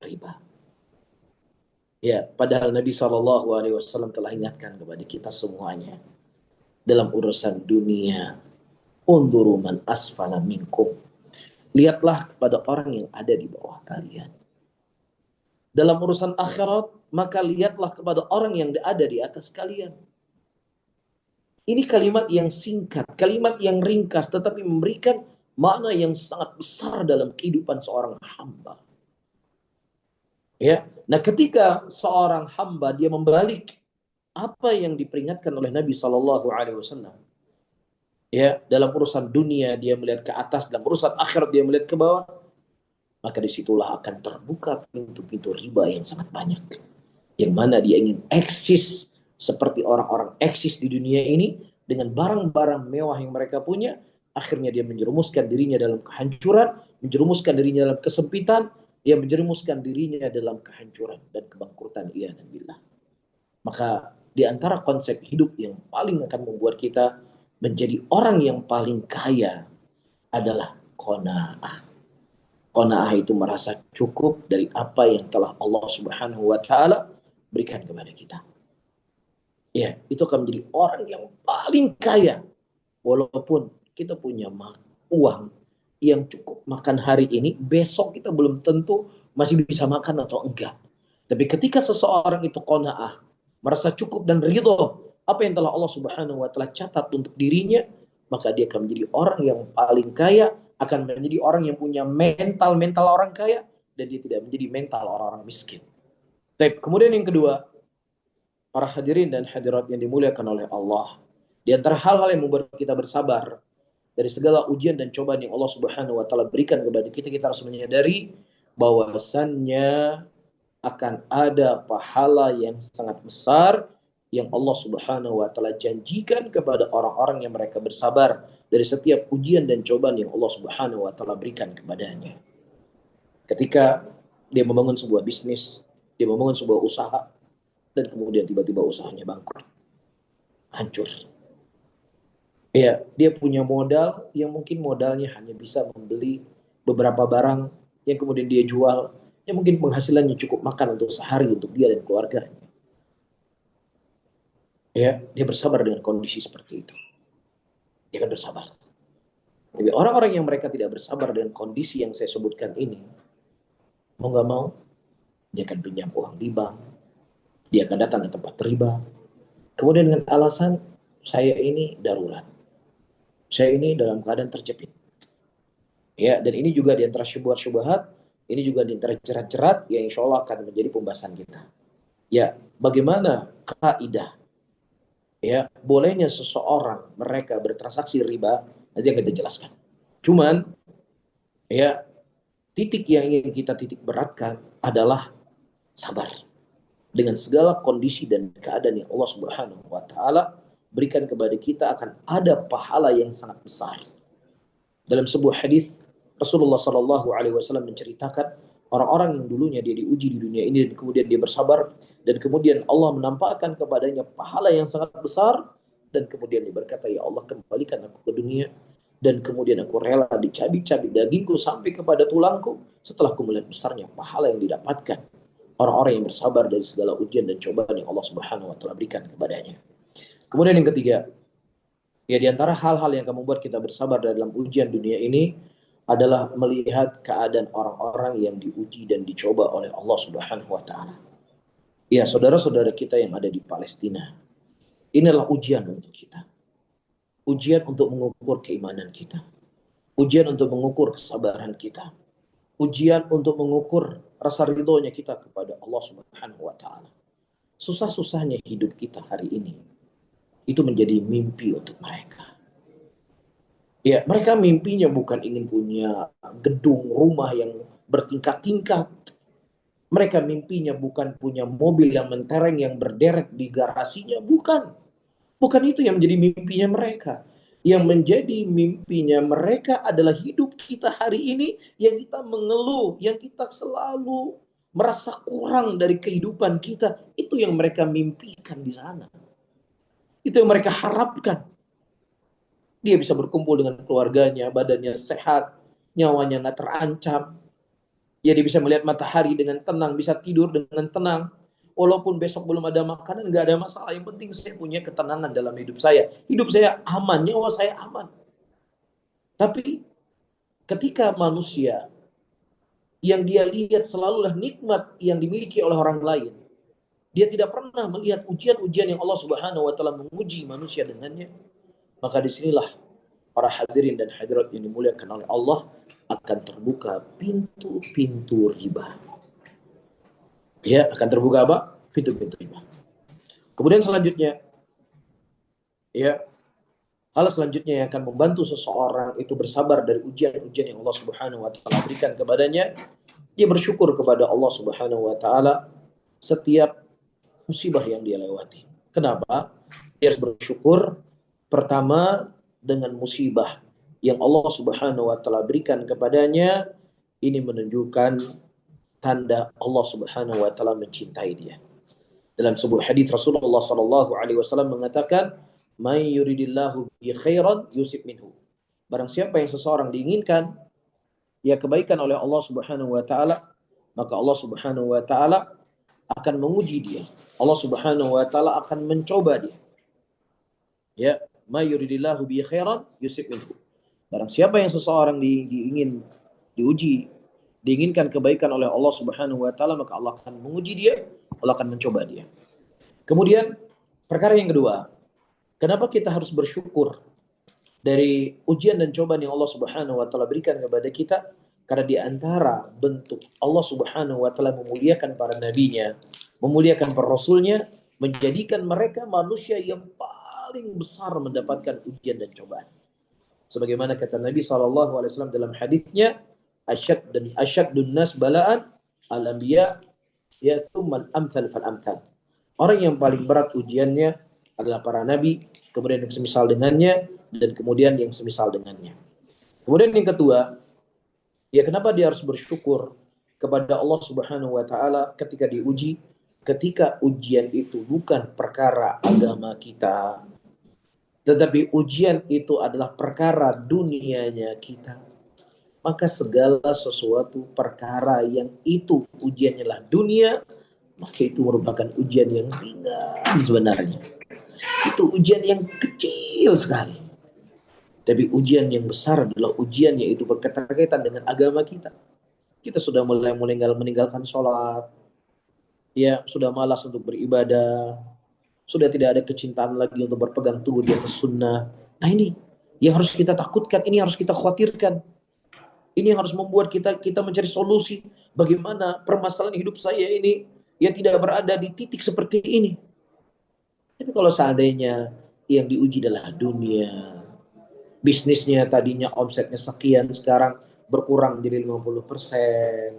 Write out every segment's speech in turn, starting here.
riba. Ya, padahal Nabi SAW telah ingatkan kepada kita semuanya dalam urusan dunia, unduru man asfala minkum. Lihatlah kepada orang yang ada di bawah kalian. Dalam urusan akhirat, maka lihatlah kepada orang yang ada di atas kalian. Ini kalimat yang singkat, kalimat yang ringkas, tetapi memberikan makna yang sangat besar dalam kehidupan seorang hamba. Ya, nah ketika seorang hamba dia membalik apa yang diperingatkan oleh Nabi Shallallahu Alaihi Wasallam, ya dalam urusan dunia dia melihat ke atas, dalam urusan akhirat dia melihat ke bawah, maka disitulah akan terbuka pintu-pintu riba yang sangat banyak, yang mana dia ingin eksis seperti orang-orang eksis di dunia ini dengan barang-barang mewah yang mereka punya, akhirnya dia menjerumuskan dirinya dalam kehancuran, menjerumuskan dirinya dalam kesempitan, dia menjerumuskan dirinya dalam kehancuran dan kebangkrutan. Iyadzubillah. Maka di antara konsep hidup yang paling akan membuat kita menjadi orang yang paling kaya adalah qanaah. Qanaah itu merasa cukup dari apa yang telah Allah Subhanahu wa taala berikan kepada kita. Ya, itu akan menjadi orang yang paling kaya. Walaupun kita punya uang yang cukup makan hari ini, besok kita belum tentu masih bisa makan atau enggak. Tapi ketika seseorang itu qanaah, merasa cukup dan ridho apa yang telah Allah Subhanahu wa taala catat untuk dirinya, maka dia akan menjadi orang yang paling kaya, akan menjadi orang yang punya mental orang kaya, dan dia tidak menjadi mental orang-orang miskin. Baik, kemudian yang kedua, para hadirin dan hadirat yang dimuliakan oleh Allah, di antara hal-hal yang membuat kita bersabar dari segala ujian dan cobaan yang Allah Subhanahu wa taala berikan kepada kita, kita harus menyadari bahwasannya akan ada pahala yang sangat besar yang Allah Subhanahu wa taala janjikan kepada orang-orang yang mereka bersabar dari setiap ujian dan cobaan yang Allah Subhanahu wa taala berikan kepadanya. Ketika dia membangun sebuah bisnis, dia membangun sebuah usaha, dan kemudian tiba-tiba usahanya bangkrut, hancur. Ya, dia punya modal yang mungkin modalnya hanya bisa membeli beberapa barang yang kemudian dia jual, yang mungkin penghasilannya cukup makan untuk sehari untuk dia dan keluarganya. Ya, dia bersabar dengan kondisi seperti itu. Dia akan bersabar. Jadi orang-orang yang mereka tidak bersabar dengan kondisi yang saya sebutkan ini, mau nggak mau, dia akan pinjam uang di bank, dia akan datang ke tempat riba, kemudian dengan alasan saya ini darurat, saya ini dalam keadaan terjepit. Ya, dan ini juga di antara syubhat-syubhat, ini juga di antara cerat-cerat yang insya Allah akan menjadi pembahasan kita. Ya, bagaimana kaidah ya bolehnya seseorang mereka bertransaksi riba, nanti yang kita jelaskan. Cuman ya titik yang ingin kita titik beratkan adalah sabar dengan segala kondisi dan keadaan yang Allah Subhanahu wa taala berikan kepada kita, akan ada pahala yang sangat besar. Dalam sebuah hadis Rasulullah Shallallahu Alaihi Wasallam menceritakan orang-orang yang dulunya dia diuji di dunia ini dan kemudian dia bersabar, dan kemudian Allah menampakkan kepadanya pahala yang sangat besar, dan kemudian dia berkata, ya Allah, kembalikan aku ke dunia dan kemudian aku rela dicabik-cabik dagingku sampai kepada tulangku setelah aku melihat besarnya pahala yang didapatkan orang-orang yang bersabar dari segala ujian dan cobaan yang Allah Subhanahu wa taala berikan kepadanya. Kemudian yang ketiga, ya di antara hal-hal yang akan membuat kita bersabar dalam ujian dunia ini adalah melihat keadaan orang-orang yang diuji dan dicoba oleh Allah Subhanahu wa taala. Ya, saudara-saudara kita yang ada di Palestina. Inilah ujian untuk kita. Ujian untuk mengukur keimanan kita. Ujian untuk mengukur kesabaran kita. Ujian untuk mengukur rasa ridhonya kita kepada Allah Subhanahu wa taala. Susah-susahnya hidup kita hari ini itu menjadi mimpi untuk mereka. Ya, mereka mimpinya bukan ingin punya gedung rumah yang bertingkat-tingkat. Mereka mimpinya bukan punya mobil yang mentereng yang berderet di garasinya, bukan. Bukan itu yang menjadi mimpinya mereka. Yang menjadi mimpinya mereka adalah hidup kita hari ini yang kita mengeluh, yang kita selalu merasa kurang dari kehidupan kita. Itu yang mereka mimpikan di sana. Itu yang mereka harapkan. Dia bisa berkumpul dengan keluarganya, badannya sehat, nyawanya nggak terancam. Ya, dia bisa melihat matahari dengan tenang, bisa tidur dengan tenang. Walaupun besok belum ada makanan, nggak ada masalah. Yang penting saya punya ketenangan dalam hidup saya. Hidup saya aman, nyawa saya aman. Tapi ketika manusia yang dia lihat selalulah nikmat yang dimiliki oleh orang lain, dia tidak pernah melihat ujian-ujian yang Allah Subhanahu wa taala menguji manusia dengannya, maka disinilah para hadirin dan hadirat yang dimuliakan oleh Allah akan terbuka pintu-pintu riba. Ya, akan terbuka apa? Pintu-pintu riba. Kemudian selanjutnya, ya, hal selanjutnya yang akan membantu seseorang itu bersabar dari ujian-ujian yang Allah Subhanahu wa taala berikan kepadanya, dia bersyukur kepada Allah Subhanahu wa taala setiap musibah yang dia lewati. Kenapa? Dia harus bersyukur pertama dengan musibah yang Allah Subhanahu wa taala berikan kepadanya, ini menunjukkan tanda Allah Subhanahu wa taala mencintai dia. Dalam sebuah hadis Rasulullah sallallahu alaihi wasallam mengatakan, "May yuridillahu bi khairan yusib minhu." Barang siapa yang seseorang diinginkan ya kebaikan oleh Allah Subhanahu wa taala, maka Allah Subhanahu wa taala akan menguji dia. Allah Subhanahu wa taala akan mencoba dia. Ya, may yuridillahu bi khairan yusib minhu. Barang siapa yang seseorang diuji, diinginkan kebaikan oleh Allah Subhanahu wa taala, maka Allah akan menguji dia, Allah akan mencoba dia. Kemudian perkara yang kedua, kenapa kita harus bersyukur dari ujian dan cobaan yang Allah Subhanahu wa taala berikan kepada kita? Karena di antara bentuk Allah Subhanahu wa taala memuliakan para nabinya, memuliakan para rasulnya, menjadikan mereka manusia yang paling besar mendapatkan ujian dan cobaan. Sebagaimana kata Nabi SAW dalam hadisnya, asyaddun nas bala'an al-anbiya yatummal amthal fal amthal. Orang yang paling berat ujiannya adalah para nabi, kemudian yang semisal dengannya, dan kemudian yang semisal dengannya. Kemudian yang kedua, ya kenapa dia harus bersyukur kepada Allah Subhanahu wa taala ketika diuji, ketika ujian itu bukan perkara agama kita, tetapi ujian itu adalah perkara dunianya kita. Maka segala sesuatu perkara yang itu ujiannya lah dunia, maka itu merupakan ujian yang ringan sebenarnya. Itu ujian yang kecil sekali. Tapi ujian yang besar adalah ujian yaitu berkaitan dengan agama kita. Kita sudah mulai meninggalkan sholat, ya sudah malas untuk beribadah, sudah tidak ada kecintaan lagi untuk berpegang teguh di atas sunnah. Nah ini yang harus kita takutkan, ini harus kita khawatirkan. Ini yang harus membuat kita mencari solusi. Bagaimana permasalahan hidup saya ini ya tidak berada di titik seperti ini. Tapi kalau seandainya yang diuji adalah dunia, bisnisnya tadinya omsetnya sekian, sekarang berkurang jadi 50%.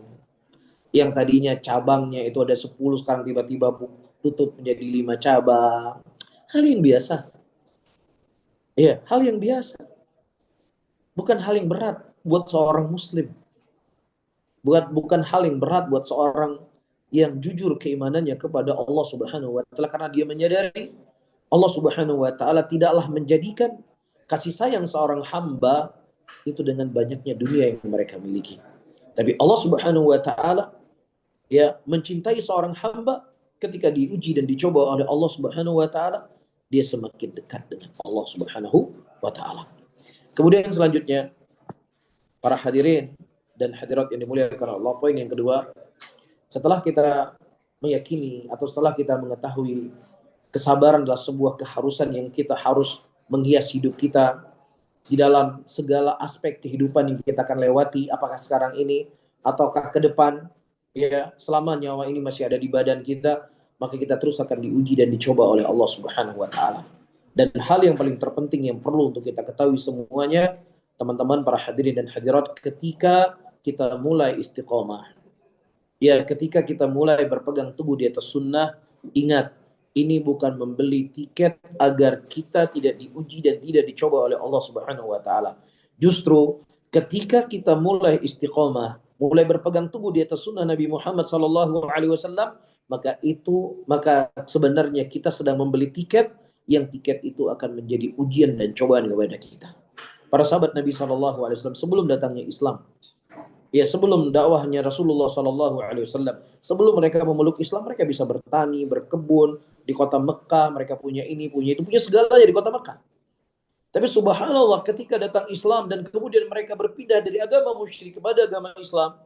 Yang tadinya cabangnya itu ada 10, sekarang tiba-tiba tutup menjadi 5 cabang. Hal yang biasa. Iya, hal yang biasa. Bukan hal yang berat buat seorang muslim. Bukan hal yang berat buat seorang yang jujur keimanannya kepada Allah Subhanahu wa taala, karena dia menyadari Allah Subhanahu wa taala tidaklah menjadikan kasih sayang seorang hamba itu dengan banyaknya dunia yang mereka miliki. Tapi Allah Subhanahu wa taala ya mencintai seorang hamba ketika diuji dan dicoba oleh Allah Subhanahu wa taala, dia semakin dekat dengan Allah Subhanahu wa taala. Kemudian selanjutnya, para hadirin dan hadirat yang dimuliakan Allah, poin yang kedua, setelah kita meyakini atau setelah kita mengetahui kesabaran adalah sebuah keharusan yang kita harus menghias hidup kita di dalam segala aspek kehidupan yang kita akan lewati, apakah sekarang ini ataukah ke depan, ya selama nyawa ini masih ada di badan kita, maka kita terus akan diuji dan dicoba oleh Allah Subhanahu wa taala. Dan hal yang paling terpenting yang perlu untuk kita ketahui semuanya, teman-teman para hadirin dan hadirat, ketika kita mulai istiqomah, ya ketika kita mulai berpegang teguh di atas sunnah, ingat, ini bukan membeli tiket agar kita tidak diuji dan tidak dicoba oleh Allah Subhanahu wa taala. Justru ketika kita mulai istiqomah, mulai berpegang teguh di atas sunnah Nabi Muhammad sallallahu alaihi wasallam, maka sebenarnya kita sedang membeli tiket, yang tiket itu akan menjadi ujian dan cobaan kepada kita. Para sahabat Nabi sallallahu alaihi wasallam sebelum datangnya Islam, Ya, sebelum dakwahnya Rasulullah SAW, sebelum mereka memeluk Islam, mereka bisa bertani, berkebun di kota Mekah, mereka punya ini, punya itu, punya segalanya di kota Mekah. Tapi subhanallah, ketika datang Islam dan kemudian mereka berpindah dari agama musyrik kepada agama Islam,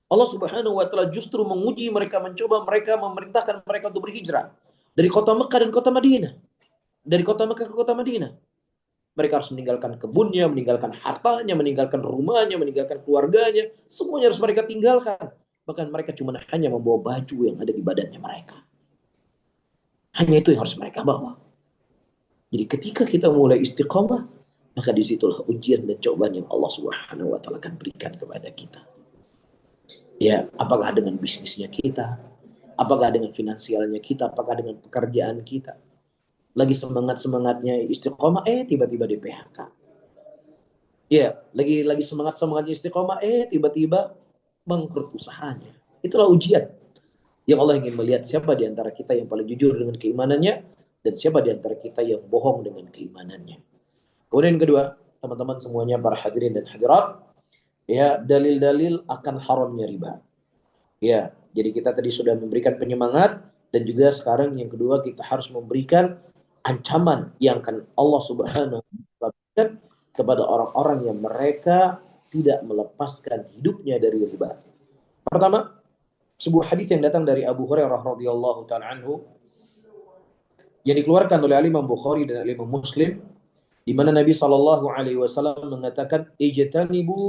Allah Subhanahu wa taala justru menguji mereka, mencoba mereka, memerintahkan mereka untuk berhijrah dari kota Mekah dan kota Madinah. Dari kota Mekah ke kota Madinah. Mereka harus meninggalkan kebunnya, meninggalkan hartanya, meninggalkan rumahnya, meninggalkan keluarganya. Semuanya harus mereka tinggalkan. Bahkan mereka cuma hanya membawa baju yang ada di badannya mereka. Hanya itu yang harus mereka bawa. Jadi ketika kita mulai istiqomah, maka disitulah ujian dan cobaan yang Allah Subhanahu wa taala akan berikan kepada kita. Ya, apakah dengan bisnisnya kita, apakah dengan finansialnya kita, apakah dengan pekerjaan kita. Lagi semangat-semangatnya istiqomah, tiba-tiba di PHK. Ya, lagi semangat-semangatnya istiqomah, tiba-tiba bangkrut usahanya. Itulah ujian yang Allah ingin melihat siapa di antara kita yang paling jujur dengan keimanannya dan siapa di antara kita yang bohong dengan keimanannya. Kemudian yang kedua, teman-teman semuanya, para hadirin dan hadirat, ya, dalil-dalil akan haramnya riba. Ya, jadi kita tadi sudah memberikan penyemangat dan juga sekarang yang kedua kita harus memberikan ancaman yang akan Allah Subhanahu wa taala kepada orang-orang yang mereka tidak melepaskan hidupnya dari riba. Pertama, sebuah hadis yang datang dari Abu Hurairah radhiyallahu taala anhu yang dikeluarkan oleh Imam Bukhari dan Imam Muslim, di mana Nabi sallallahu alaihi wasallam mengatakan, ijtanibu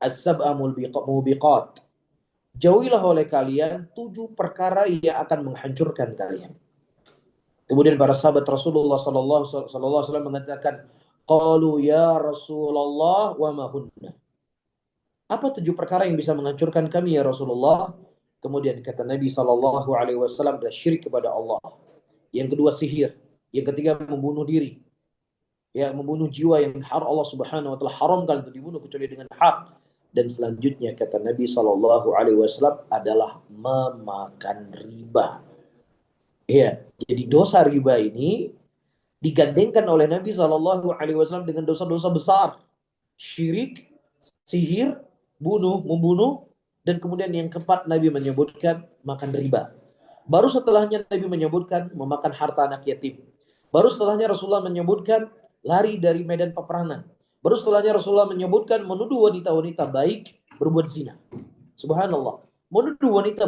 as-sab'a mubiqat. Jauhilah oleh kalian 7 perkara yang akan menghancurkan kalian. Kemudian para sahabat Rasulullah sallallahu alaihi wasallam mengatakan, qalu ya Rasulullah wa ma hunna. Apa 7 perkara yang bisa menghancurkan kami ya Rasulullah? Kemudian kata Nabi sallallahu alaihi wasallam, adalah syirik kepada Allah. Yang kedua sihir, yang ketiga membunuh diri. Ya, membunuh jiwa yang Allah Subhanahu wa taala haramkan untuk dibunuh kecuali dengan hak. Dan selanjutnya kata Nabi sallallahu alaihi wasallam adalah memakan riba. Ya, jadi dosa riba ini digandengkan oleh Nabi sallallahu alaihi wasallam dengan dosa-dosa besar. Syirik, sihir, membunuh, dan kemudian yang keempat Nabi menyebutkan makan riba. Baru setelahnya Nabi menyebutkan memakan harta anak yatim. Baru setelahnya Rasulullah menyebutkan lari dari medan peperangan. Baru setelahnya Rasulullah menyebutkan menuduh wanita-wanita baik berbuat zina. Subhanallah. Menuduh wanita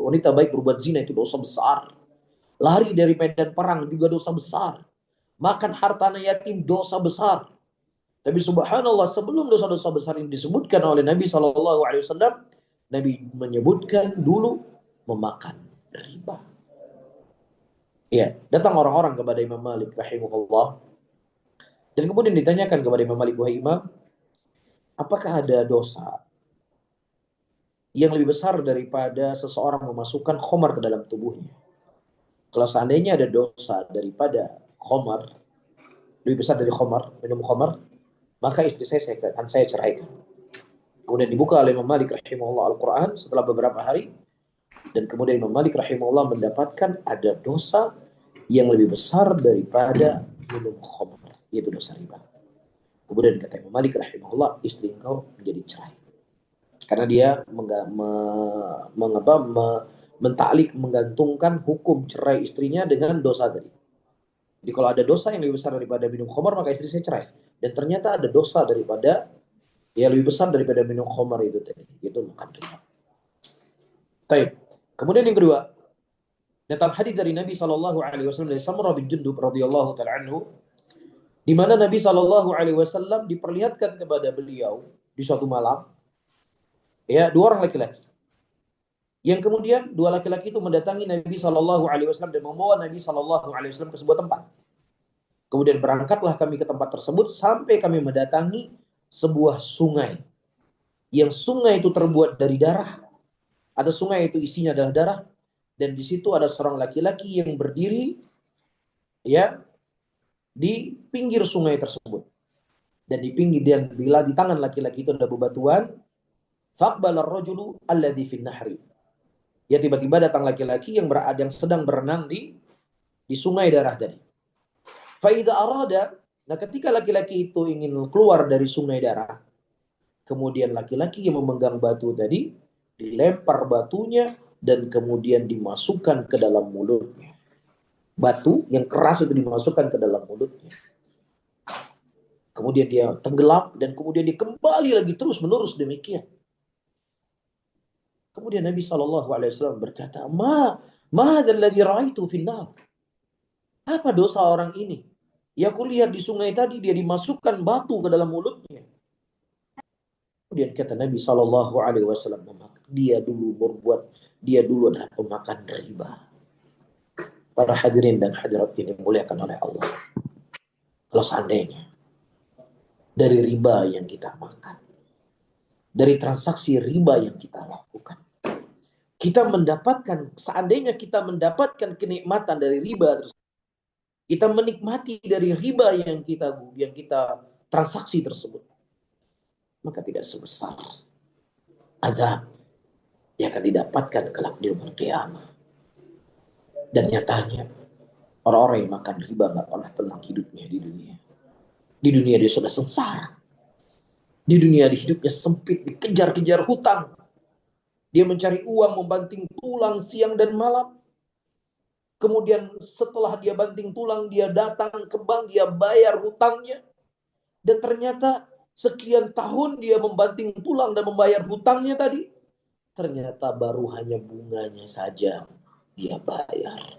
wanita baik berbuat zina itu dosa besar. Lari dari medan perang juga dosa besar. Makan harta anak yatim dosa besar. Tapi subhanallah, sebelum dosa-dosa besar ini disebutkan oleh Nabi SAW, Nabi menyebutkan dulu memakan riba. Ya, datang orang-orang kepada Imam Malik rahimahullah dan kemudian ditanyakan kepada Imam Malik, wahai Imam, apakah ada dosa yang lebih besar daripada seseorang memasukkan khamar ke dalam tubuhnya? Kalau seandainya ada dosa daripada khamar, lebih besar dari khamar, minum khamar, maka istri saya akan saya ceraikan. Kemudian dibuka oleh Imam Malik rahimahullah Al-Quran setelah beberapa hari, dan kemudian Imam Malik rahimahullah mendapatkan ada dosa yang lebih besar daripada minum khamr, yaitu dosa riba. Kemudian kata Imam Malik rahimahullah, istri engkau menjadi cerai. Karena dia mentaklik, menggantungkan hukum cerai istrinya dengan dosa tadi. Jadi kalau ada dosa yang lebih besar daripada minum khamr, maka istri saya cerai. Dan ternyata ada dosa daripada lebih besar daripada minum khamr itu tadi, yaitu makan riba. Baik. Kemudian yang kedua, datang hadis dari Nabi sallallahu alaihi wasallam dari Samurah bin Jundub radhiyallahu taala anhu, di mana Nabi sallallahu alaihi wasallam diperlihatkan kepada beliau di suatu malam, ya, 2 orang laki-laki. Yang kemudian 2 laki-laki itu mendatangi Nabi sallallahu alaihi wasallam dan membawa Nabi sallallahu alaihi wasallam ke sebuah tempat. Kemudian berangkatlah kami ke tempat tersebut sampai kami mendatangi sebuah sungai. Yang sungai itu terbuat dari darah. Ada sungai itu isinya adalah darah, dan di situ ada seorang laki-laki yang berdiri, ya, di pinggir sungai tersebut. Dan di pinggir, dan bila di tangan laki-laki itu ada bebatuan, faqbala ar-rajulu alladhi fin nahri. Ya, tiba-tiba datang laki-laki yang sedang berenang di sungai darah tadi. Fa idza arada, nah ketika laki-laki itu ingin keluar dari sungai darah, kemudian laki-laki yang memegang batu tadi dilempar batunya dan kemudian dimasukkan ke dalam mulutnya. Batu yang keras itu dimasukkan ke dalam mulutnya. Kemudian dia tenggelam dan kemudian dia kembali lagi terus menerus demikian. Kemudian Nabi SAW berkata, ma alladhi ra'aitu finnar. Apa dosa orang ini? Ya aku lihat di sungai tadi dia dimasukkan batu ke dalam mulutnya. Kemudian kata Nabi SAW, dia dulu adalah pemakan riba. Para hadirin dan hadirat ini dimuliakan oleh Allah. Kalau seandainya dari riba yang kita makan, dari transaksi riba yang kita lakukan, seandainya kita mendapatkan kenikmatan dari riba tersebut, kita menikmati dari riba yang kita transaksi tersebut, maka tidak sebesar azab yang akan didapatkan kelak di yaumul qiyamah. Dan nyatanya orang-orang yang makan riba nggak pernah tenang hidupnya di dunia. Di dunia dia sudah sengsara. Di dunia hidupnya sempit, dikejar-kejar hutang. Dia mencari uang, membanting tulang siang dan malam. Kemudian setelah dia banting tulang, dia datang ke bank, dia bayar hutangnya. Dan ternyata sekian tahun dia membanting tulang dan membayar hutangnya tadi, ternyata baru hanya bunganya saja dia bayar.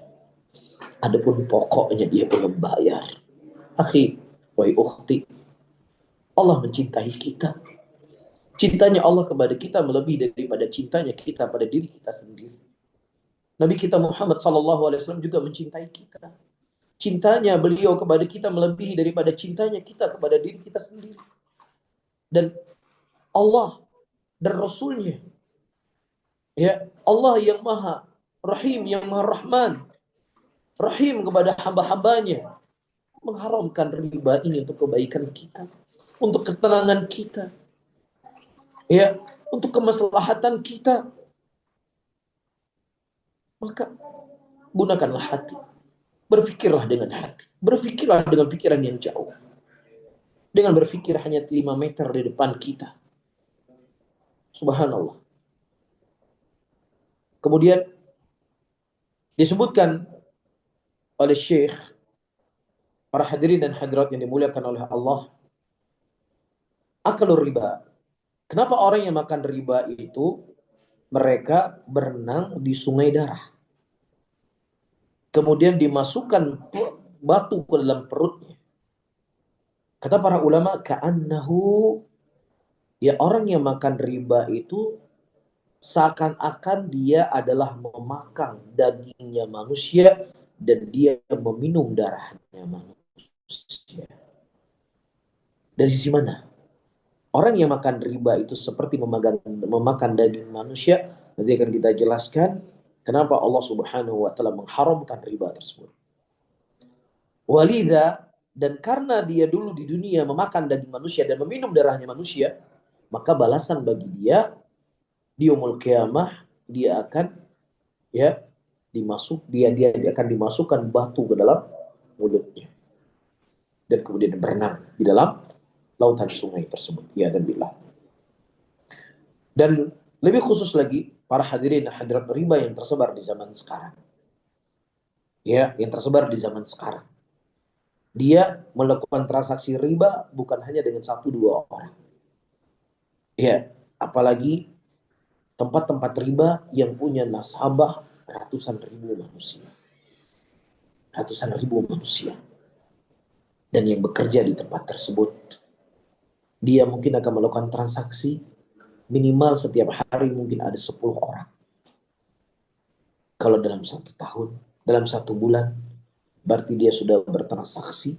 Adapun pokoknya dia belum bayar. Akhi, wahai ukhti, Allah mencintai kita. Cintanya Allah kepada kita melebihi daripada cintanya kita pada diri kita sendiri. Nabi kita Muhammad SAW juga mencintai kita. Cintanya beliau kepada kita melebihi daripada cintanya kita kepada diri kita sendiri. Dan Allah dan Rasulnya, ya Allah yang maha Rahim, yang maha Rahman, Rahim kepada hamba-hambanya, mengharamkan riba ini untuk kebaikan kita, untuk ketenangan kita, ya, untuk kemaslahatan kita. Maka gunakanlah hati, berfikirlah dengan hati, berfikirlah dengan pikiran yang jauh. Dengan berfikir hanya 5 meter di depan kita. Subhanallah. Kemudian disebutkan oleh Syekh, para hadirin dan hadirat yang dimuliakan oleh Allah, akalur riba. Kenapa orang yang makan riba itu mereka berenang di sungai darah, kemudian dimasukkan batu ke dalam perutnya? Kata para ulama, ka'annahu, ya orang yang makan riba itu seakan-akan dia adalah memakan dagingnya manusia dan dia meminum darahnya manusia. Dari sisi mana? Orang yang makan riba itu seperti memakan daging manusia. Nanti akan kita jelaskan kenapa Allah Subhanahu wa taala mengharamkan riba tersebut. Walidha, dan karena dia dulu di dunia memakan daging manusia dan meminum darahnya manusia, maka balasan bagi dia di yaumul qiyamah dia akan dia akan dimasukkan batu ke dalam mulutnya dan kemudian berenang di dalam lautan sungai tersebut. Ya dan billah. Dan lebih khusus lagi para hadirin dan hadirat riba yang tersebar di zaman sekarang. Ya, yang tersebar di zaman sekarang. Dia melakukan transaksi riba bukan hanya dengan 1-2 orang. Ya, apalagi tempat-tempat riba yang punya nasabah ratusan ribu manusia. Ratusan ribu manusia. Dan yang bekerja di tempat tersebut, dia mungkin akan melakukan transaksi minimal setiap hari mungkin ada 10 orang. Kalau dalam 1 tahun, dalam 1 bulan, berarti dia sudah bertransaksi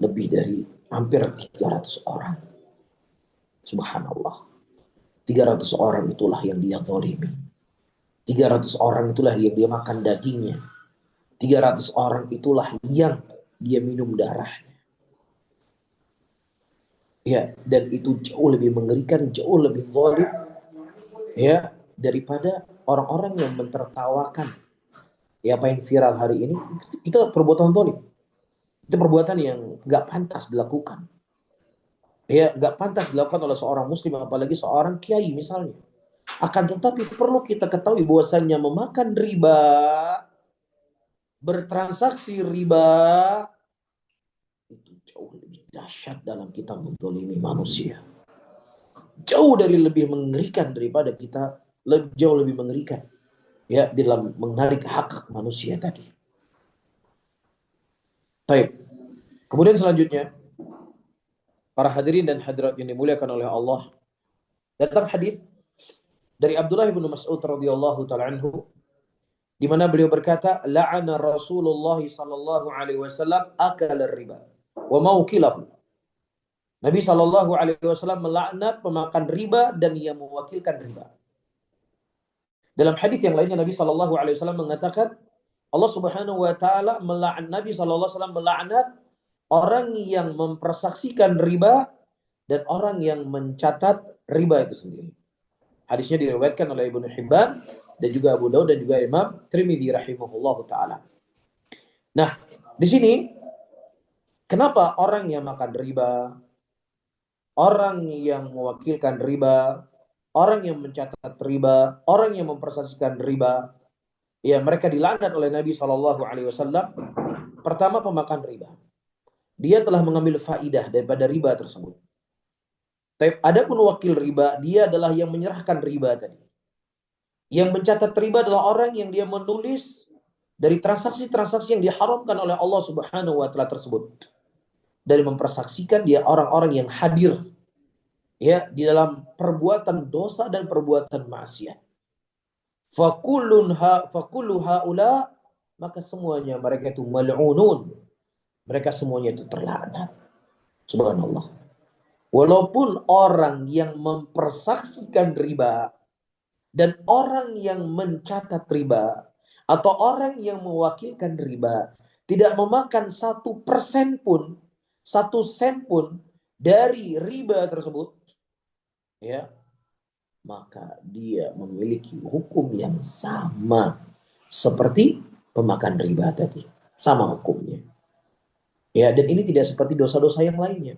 lebih dari hampir 300 orang. Subhanallah. 300 orang itulah yang dia zalimi. 300 orang itulah yang dia makan dagingnya. 300 orang itulah yang dia minum darahnya. Ya, dan itu jauh lebih mengerikan, jauh lebih zalim, ya, daripada orang-orang yang mentertawakan. Ya, apa yang viral hari ini, itu perbuatan zalim. Itu perbuatan yang nggak pantas dilakukan. Ya, nggak pantas dilakukan oleh seorang muslim, apalagi seorang kiai misalnya. Akan tetapi perlu kita ketahui bahwasannya memakan riba, bertransaksi riba, itu jauh lebih dahsyat dalam kita menzalimi manusia. Jauh dari lebih mengerikan daripada kita, jauh lebih mengerikan ya dalam menarik hak manusia tadi. Baik. Kemudian selanjutnya, para hadirin dan hadirat yang dimuliakan oleh Allah, datang hadis dari Abdullah bin Mas'ud radhiyallahu taala anhu, di mana beliau berkata, la'ana Rasulullah sallallahu alaihi wasallam akal riba wa maukilahu. Nabi sallallahu alaihi wasallam melaknat pemakan riba dan yang mewakilkan riba. Dalam hadis yang lainnya Nabi sallallahu alaihi wasallam mengatakan, Allah Subhanahu wa taala Nabi sallallahu alaihi wasallam melaknat orang yang mempersaksikan riba dan orang yang mencatat riba itu sendiri. Hadisnya diriwayatkan oleh Ibnu Hibban dan juga Abu Daud dan juga Imam Tirmidzi rahimahullahu taala. Nah, di sini kenapa orang yang makan riba, orang yang mewakilkan riba, orang yang mencatat riba, orang yang mempersaksikan riba, ya mereka dilaknat oleh Nabi Shallallahu Alaihi Wasallam. Pertama, pemakan riba. Dia telah mengambil faidah daripada riba tersebut. Tapi ada pun wakil riba, dia adalah yang menyerahkan riba tadi. Yang mencatat riba adalah orang yang dia menulis dari transaksi-transaksi yang diharamkan oleh Allah Subhanahu wa taala tersebut. Dan mempersaksikan dia orang-orang yang hadir ya di dalam perbuatan dosa dan perbuatan maksiat. Fakullu haula, maka semuanya mereka itu mal'unun. Mereka semuanya itu terlaknat. Subhanallah. Walaupun orang yang mempersaksikan riba dan orang yang mencatat riba atau orang yang mewakilkan riba tidak memakan 1% pun, 1 sen pun dari riba tersebut, ya, maka dia memiliki hukum yang sama seperti pemakan riba tadi. Sama hukumnya. Ya, dan ini tidak seperti dosa-dosa yang lainnya.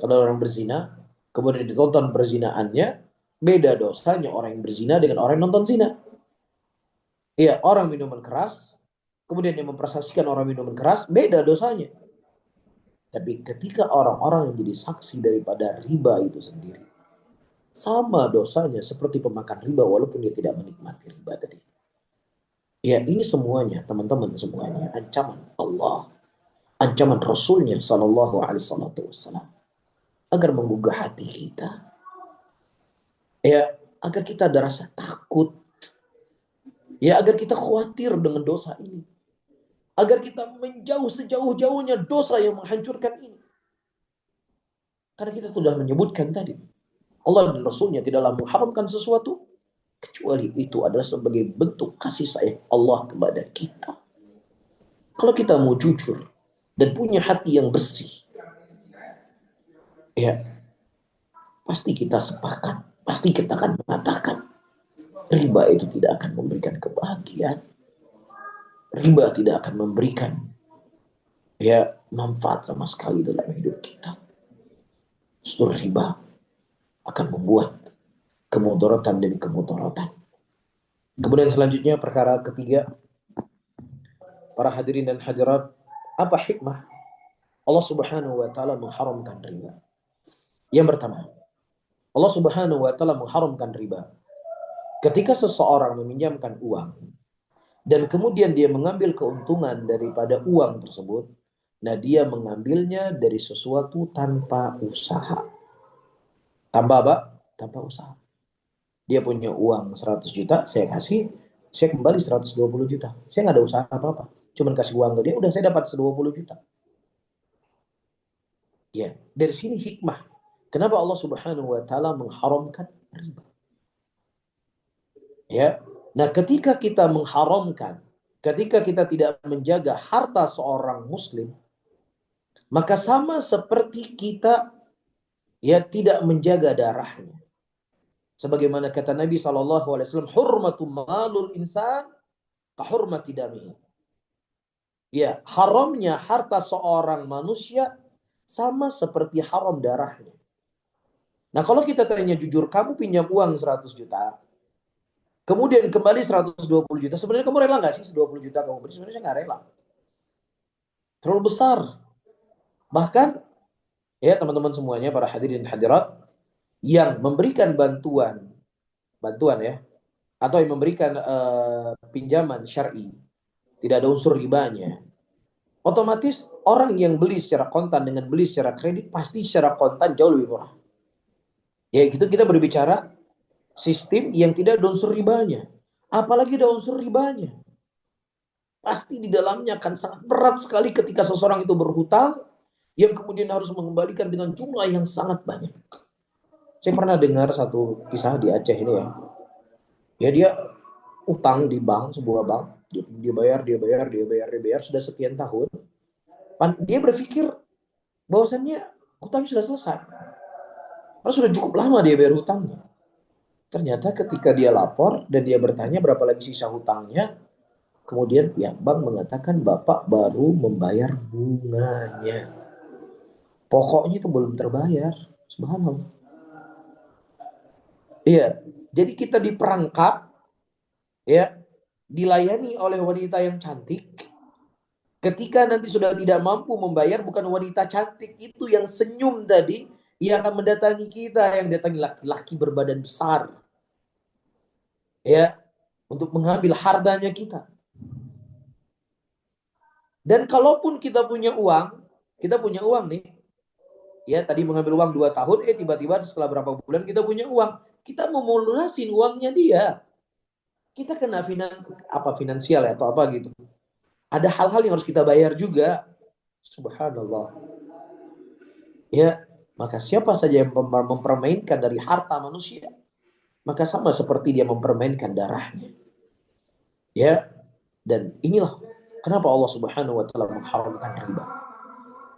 Kalau orang berzina, kemudian ditonton perzinaannya, beda dosanya orang yang berzina dengan orang yang nonton zina. Ya, orang minuman keras, kemudian yang mempersaksikan orang minuman keras, beda dosanya. Tapi ketika orang-orang yang jadi saksi daripada riba itu sendiri, sama dosanya seperti pemakan riba walaupun dia tidak menikmati riba tadi. Ya, ini semuanya, teman-teman, semuanya ancaman Allah, ancaman Rasulnya Sallallahu Alaihi Wasallam agar menggugah hati kita, ya, agar kita ada rasa takut, ya, agar kita khawatir dengan dosa ini, agar kita menjauh sejauh-jauhnya dosa yang menghancurkan ini. Karena kita sudah menyebutkan tadi, Allah dan Rasulnya tidaklah mengharamkan sesuatu kecuali itu adalah sebagai bentuk kasih sayang Allah kepada kita. Kalau kita mau jujur dan punya hati yang bersih, ya, pasti kita sepakat, pasti kita akan mengatakan riba itu tidak akan memberikan kebahagiaan. Riba tidak akan memberikan ya manfaat sama sekali dalam hidup kita. Justru riba akan membuat kemudaratan demi kemudaratan. Kemudian selanjutnya perkara ketiga, para hadirin dan hadirat, apa hikmah Allah Subhanahu wa taala mengharamkan riba? Yang pertama, Allah Subhanahu wa taala mengharamkan riba ketika seseorang meminjamkan uang dan kemudian dia mengambil keuntungan daripada uang tersebut, nah dia mengambilnya dari sesuatu tanpa usaha. Tanpa apa? Tanpa usaha. Dia punya uang 100 juta, saya kembali 120 juta. Saya nggak ada usaha apa-apa. Cuman kasih uang ke dia, udah saya dapat 120 juta. Ya, dari sini hikmah. Kenapa Allah Subhanahu wa taala mengharamkan riba? Ya. Nah, ketika kita mengharamkan, ketika kita tidak menjaga harta seorang muslim, maka sama seperti kita ya tidak menjaga darahnya. Sebagaimana kata Nabi SAW, hurmatu malul insan kahurmati damihi. Ya, haramnya harta seorang manusia sama seperti haram darahnya. Nah, kalau kita tanya jujur, kamu pinjam uang 100 juta, kemudian kembali 120 juta, sebenarnya kamu rela nggak sih 20 juta kamu beri? Sebenarnya saya nggak rela. Terlalu besar. Bahkan, ya teman-teman semuanya, para hadirin hadirat, yang memberikan bantuan ya, atau yang memberikan pinjaman syar'i, tidak ada unsur ribanya. Otomatis orang yang beli secara kontan dengan beli secara kredit pasti secara kontan jauh lebih murah. Ya gitu kita berbicara sistem yang tidak ada unsur ribanya. Apalagi ada unsur ribanya. Pasti di dalamnya akan sangat berat sekali ketika seseorang itu berhutang yang kemudian harus mengembalikan dengan jumlah yang sangat banyak. Saya pernah dengar satu kisah di Aceh ini ya. Ya dia utang di bank, sebuah bank. Dia bayar sudah sekian tahun. Dia berpikir bahwasannya hutang sudah selesai. Karena sudah cukup lama dia bayar hutangnya. Ternyata ketika dia lapor dan dia bertanya berapa lagi sisa hutangnya, kemudian pihak bank mengatakan Bapak baru membayar bunganya. Pokoknya itu belum terbayar. Subhanallah. Iya, jadi kita diperangkap, ya, dilayani oleh wanita yang cantik. Ketika nanti sudah tidak mampu membayar, bukan wanita cantik itu yang senyum tadi, yang akan mendatangi kita, yang datangi laki-laki berbadan besar, ya, untuk mengambil hartanya kita. Dan kalaupun kita punya uang nih, ya tadi mengambil uang 2 tahun, tiba-tiba setelah berapa bulan kita punya uang, kita mau lunasin uangnya dia. Kita kena finansial ya, atau apa gitu. Ada hal-hal yang harus kita bayar juga. Subhanallah. Ya, maka siapa saja yang mempermainkan dari harta manusia, maka sama seperti dia mempermainkan darahnya. Ya, dan inilah kenapa Allah Subhanahu wa taala mengharamkan riba.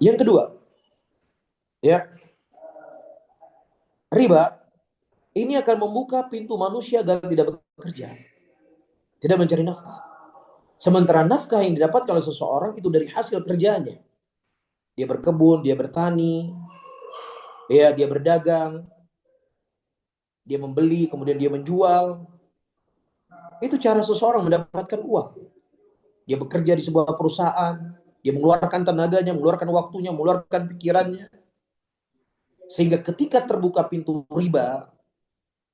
Yang kedua, ya, riba ini akan membuka pintu manusia agar tidak bekerja, tidak mencari nafkah. Sementara nafkah yang didapatkan oleh seseorang itu dari hasil kerjanya. Dia berkebun, dia bertani, ya, dia berdagang, dia membeli, kemudian dia menjual. Itu cara seseorang mendapatkan uang. Dia bekerja di sebuah perusahaan, dia mengeluarkan tenaganya, mengeluarkan waktunya, mengeluarkan pikirannya. Sehingga ketika terbuka pintu riba,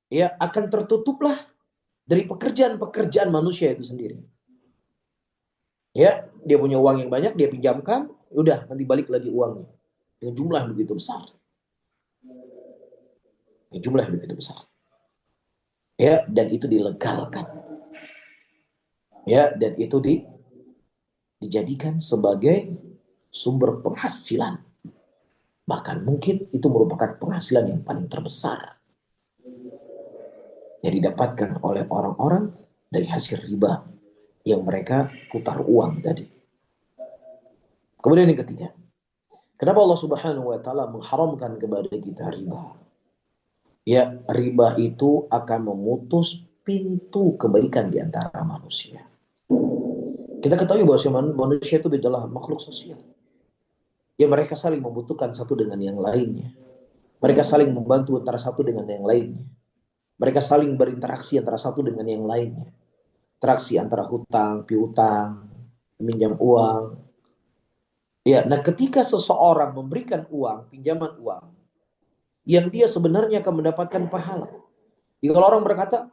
ya akan tertutuplah dari pekerjaan-pekerjaan manusia itu sendiri. Ya, dia punya uang yang banyak, dia pinjamkan, udah nanti balik lagi uangnya dengan jumlah yang begitu besar. Dengan jumlah yang begitu besar. Ya, dan itu dilegalkan. Ya, dan itu dijadikan sebagai sumber penghasilan. Bahkan mungkin itu merupakan penghasilan yang paling terbesar yang didapatkan oleh orang-orang dari hasil riba yang mereka putar uang tadi. Kemudian yang ketiga, kenapa Allah Subhanahu wa taala mengharamkan kepada kita riba? Ya, riba itu akan memutus pintu kebaikan di antara manusia. Kita ketahui bahwa manusia itu adalah makhluk sosial. Ya, mereka saling membutuhkan satu dengan yang lainnya. Mereka saling membantu antara satu dengan yang lainnya. Mereka saling berinteraksi antara satu dengan yang lainnya. Interaksi antara hutang, piutang, meminjam uang. Ya, nah ketika seseorang memberikan uang, pinjaman uang, yang dia sebenarnya akan mendapatkan pahala. Jadi kalau orang berkata,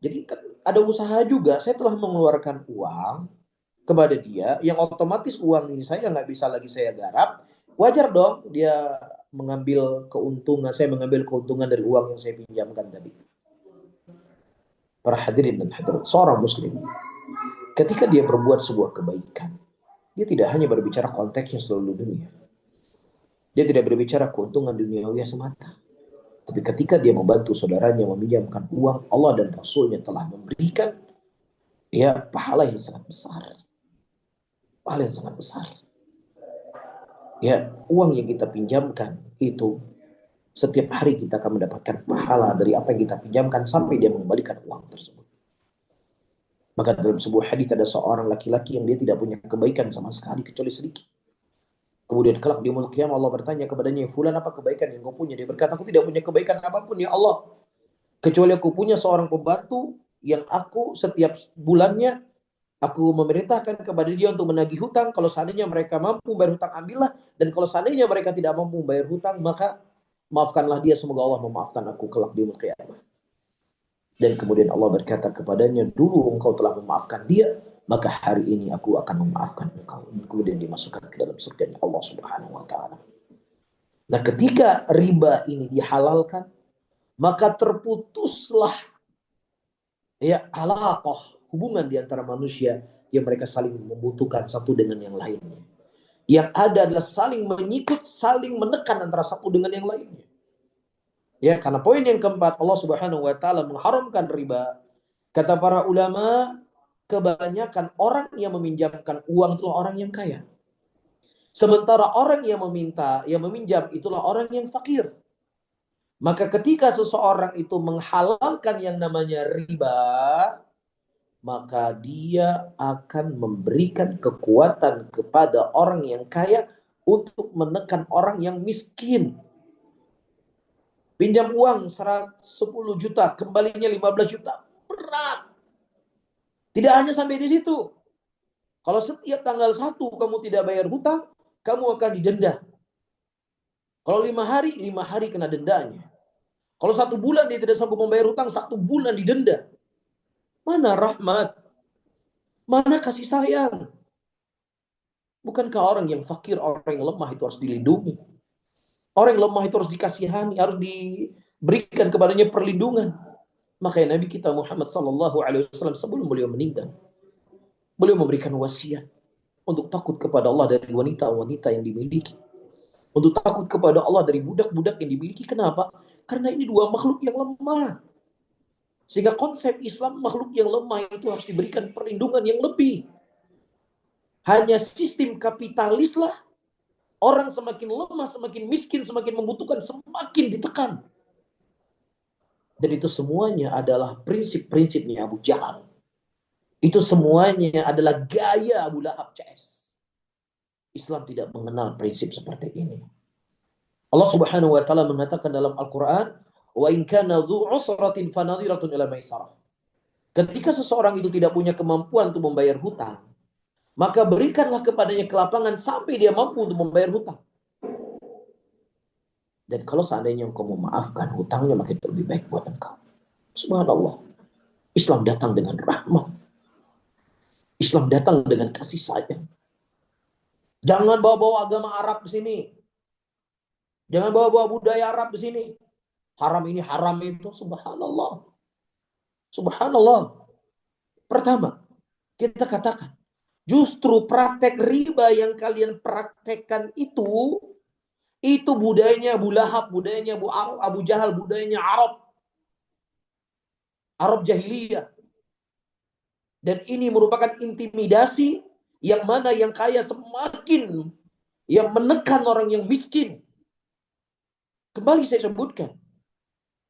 jadi ada usaha juga, saya telah mengeluarkan uang kepada dia, yang otomatis uang ini saya nggak bisa lagi saya garap, wajar dong dia mengambil keuntungan, saya mengambil keuntungan dari uang yang saya pinjamkan tadi. Para hadirin dan hadirat, seorang muslim, ketika dia berbuat sebuah kebaikan, dia tidak hanya berbicara konteksnya seluruh dunia. Dia tidak berbicara keuntungan duniawi semata. Tapi ketika dia membantu saudaranya meminjamkan uang, Allah dan Rasulnya telah memberikan ya pahala yang sangat besar. Pahala yang sangat besar. Ya, uang yang kita pinjamkan itu setiap hari kita akan mendapatkan pahala dari apa yang kita pinjamkan sampai dia mengembalikan uang tersebut. Maka dalam sebuah hadis ada seorang laki-laki yang dia tidak punya kebaikan sama sekali kecuali sedikit. Kemudian kelak di yaumul qiyamah Allah bertanya kepadanya, "Fulan, apa kebaikan yang kau punya?" Dia berkata, "Aku tidak punya kebaikan apapun ya Allah, kecuali aku punya seorang pembantu yang aku setiap bulannya aku memerintahkan kepada dia untuk menagih hutang. Kalau seandainya mereka mampu bayar hutang, ambillah. Dan kalau seandainya mereka tidak mampu bayar hutang, maka maafkanlah dia. Semoga Allah memaafkan aku kelak di yaumul qiyamah." Dan kemudian Allah berkata kepadanya, "Dulu engkau telah memaafkan dia, maka hari ini aku akan memaafkan engkau." Dan kemudian dimasukkan ke dalam surga Allah Subhanahu wa taala. Nah, ketika riba ini dihalalkan, maka terputuslah ya alaqah, hubungan di antara manusia yang mereka saling membutuhkan satu dengan yang lainnya. Yang ada adalah saling menyikut, saling menekan antara satu dengan yang lainnya. Ya, karena poin yang keempat, Allah Subhanahu wa taala mengharamkan riba. Kata para ulama, kebanyakan orang yang meminjamkan uang itulah orang yang kaya. Sementara orang yang meminjam itulah orang yang fakir. Maka ketika seseorang itu menghalalkan yang namanya riba, maka dia akan memberikan kekuatan kepada orang yang kaya untuk menekan orang yang miskin. Pinjam uang 10 juta, kembalinya 15 juta. Berat. Tidak hanya sampai di situ. Kalau setiap tanggal 1 kamu tidak bayar hutang, kamu akan didenda. Kalau 5 hari kena dendanya. Kalau 1 bulan dia tidak sanggup membayar hutang, 1 bulan didenda. Mana rahmat? Mana kasih sayang? Bukankah orang yang fakir, orang yang lemah itu harus dilindungi? Orang yang lemah itu harus dikasihani, harus diberikan kepadanya perlindungan. Makanya Nabi kita Muhammad SAW sebelum beliau meninggal, beliau memberikan wasiat untuk takut kepada Allah dari wanita-wanita yang dimiliki. Untuk takut kepada Allah dari budak-budak yang dimiliki. Kenapa? Karena ini dua makhluk yang lemah. Sehingga konsep Islam makhluk yang lemah itu harus diberikan perlindungan yang lebih. Hanya sistem kapitalis lah orang semakin lemah, semakin miskin, semakin membutuhkan, semakin ditekan. Dan itu semuanya adalah prinsip-prinsipnya Abu Jahal. Itu semuanya adalah gaya Abu Lahab CS. Islam tidak mengenal prinsip seperti ini. Allah Subhanahu wa taala mengatakan dalam Al-Qur'an, "Wa in kana dzu 'usratin fanadhiratun ila maisarah." Ketika seseorang itu tidak punya kemampuan untuk membayar hutang, maka berikanlah kepadanya kelapangan sampai dia mampu untuk membayar hutang. Dan kalau seandainya engkau memaafkan hutangnya, maka itu lebih baik buat engkau. Subhanallah. Islam datang dengan rahmat. Islam datang dengan kasih sayang. Jangan bawa-bawa agama Arab di sini. Jangan bawa-bawa budaya Arab di sini. Haram ini, haram itu. Subhanallah. Subhanallah. Pertama, kita katakan, justru praktek riba yang kalian praktekkan itu budayanya Abu Lahab, budayanya Abu Jahal, budayanya Arab jahiliyah. Dan ini merupakan intimidasi yang mana yang kaya semakin yang menekan orang yang miskin. Kembali saya sebutkan,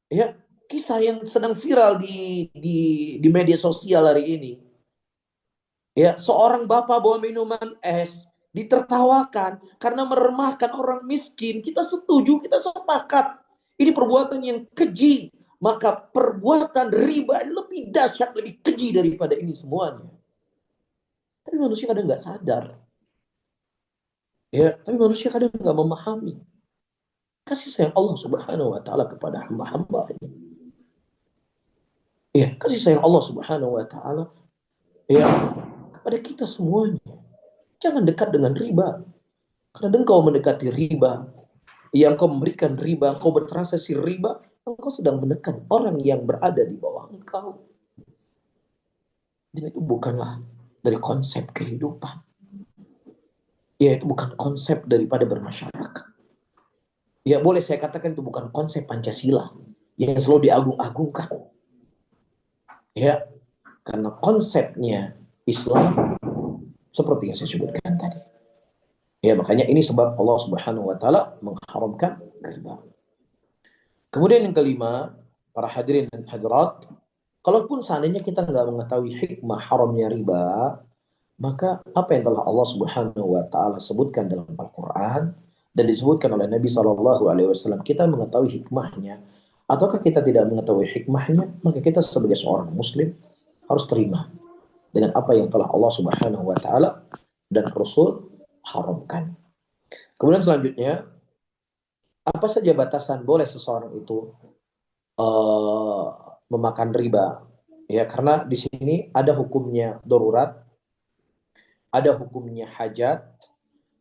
ya, kisah yang sedang viral di media sosial hari ini. Ya, seorang bapak bawa minuman es, ditertawakan karena meremahkan orang miskin. Kita setuju, kita sepakat. Ini perbuatan yang keji. Maka perbuatan riba lebih dahsyat, lebih keji daripada ini semuanya. Tapi manusia kadang nggak sadar. Ya, tapi manusia kadang nggak memahami kasih sayang Allah Subhanahu wa taala kepada hamba-hambanya. Ya, kasih sayang Allah Subhanahu wa taala ya kepada kita semuanya. Jangan dekat dengan riba. Karena engkau mendekati riba, yang kau memberikan riba, kau bertransaksi riba, engkau sedang menekan orang yang berada di bawah engkau. Dan itu bukanlah dari konsep kehidupan. Ya, itu bukan konsep daripada bermasyarakat. Ya, boleh saya katakan itu bukan konsep Pancasila yang selalu diagung-agungkan. Ya, karena konsepnya Islam seperti yang saya sebutkan tadi. Ya, makanya ini sebab Allah Subhanahu wa taala mengharamkan riba. Kemudian yang kelima, para hadirin dan hadirat, kalaupun seandainya kita nggak mengetahui hikmah haramnya riba, maka apa yang telah Allah Subhanahu wa taala sebutkan dalam Al-Qur'an dan disebutkan oleh Nabi Shallallahu alaihi wasallam, kita mengetahui hikmahnya ataukah kita tidak mengetahui hikmahnya, maka kita sebagai seorang muslim harus terima dengan apa yang telah Allah Subhanahu wa taala dan Rasul haramkan. Kemudian selanjutnya, apa saja batasan boleh seseorang itu uh, memakan riba? Ya, karena di sini ada hukumnya darurat, ada hukumnya hajat,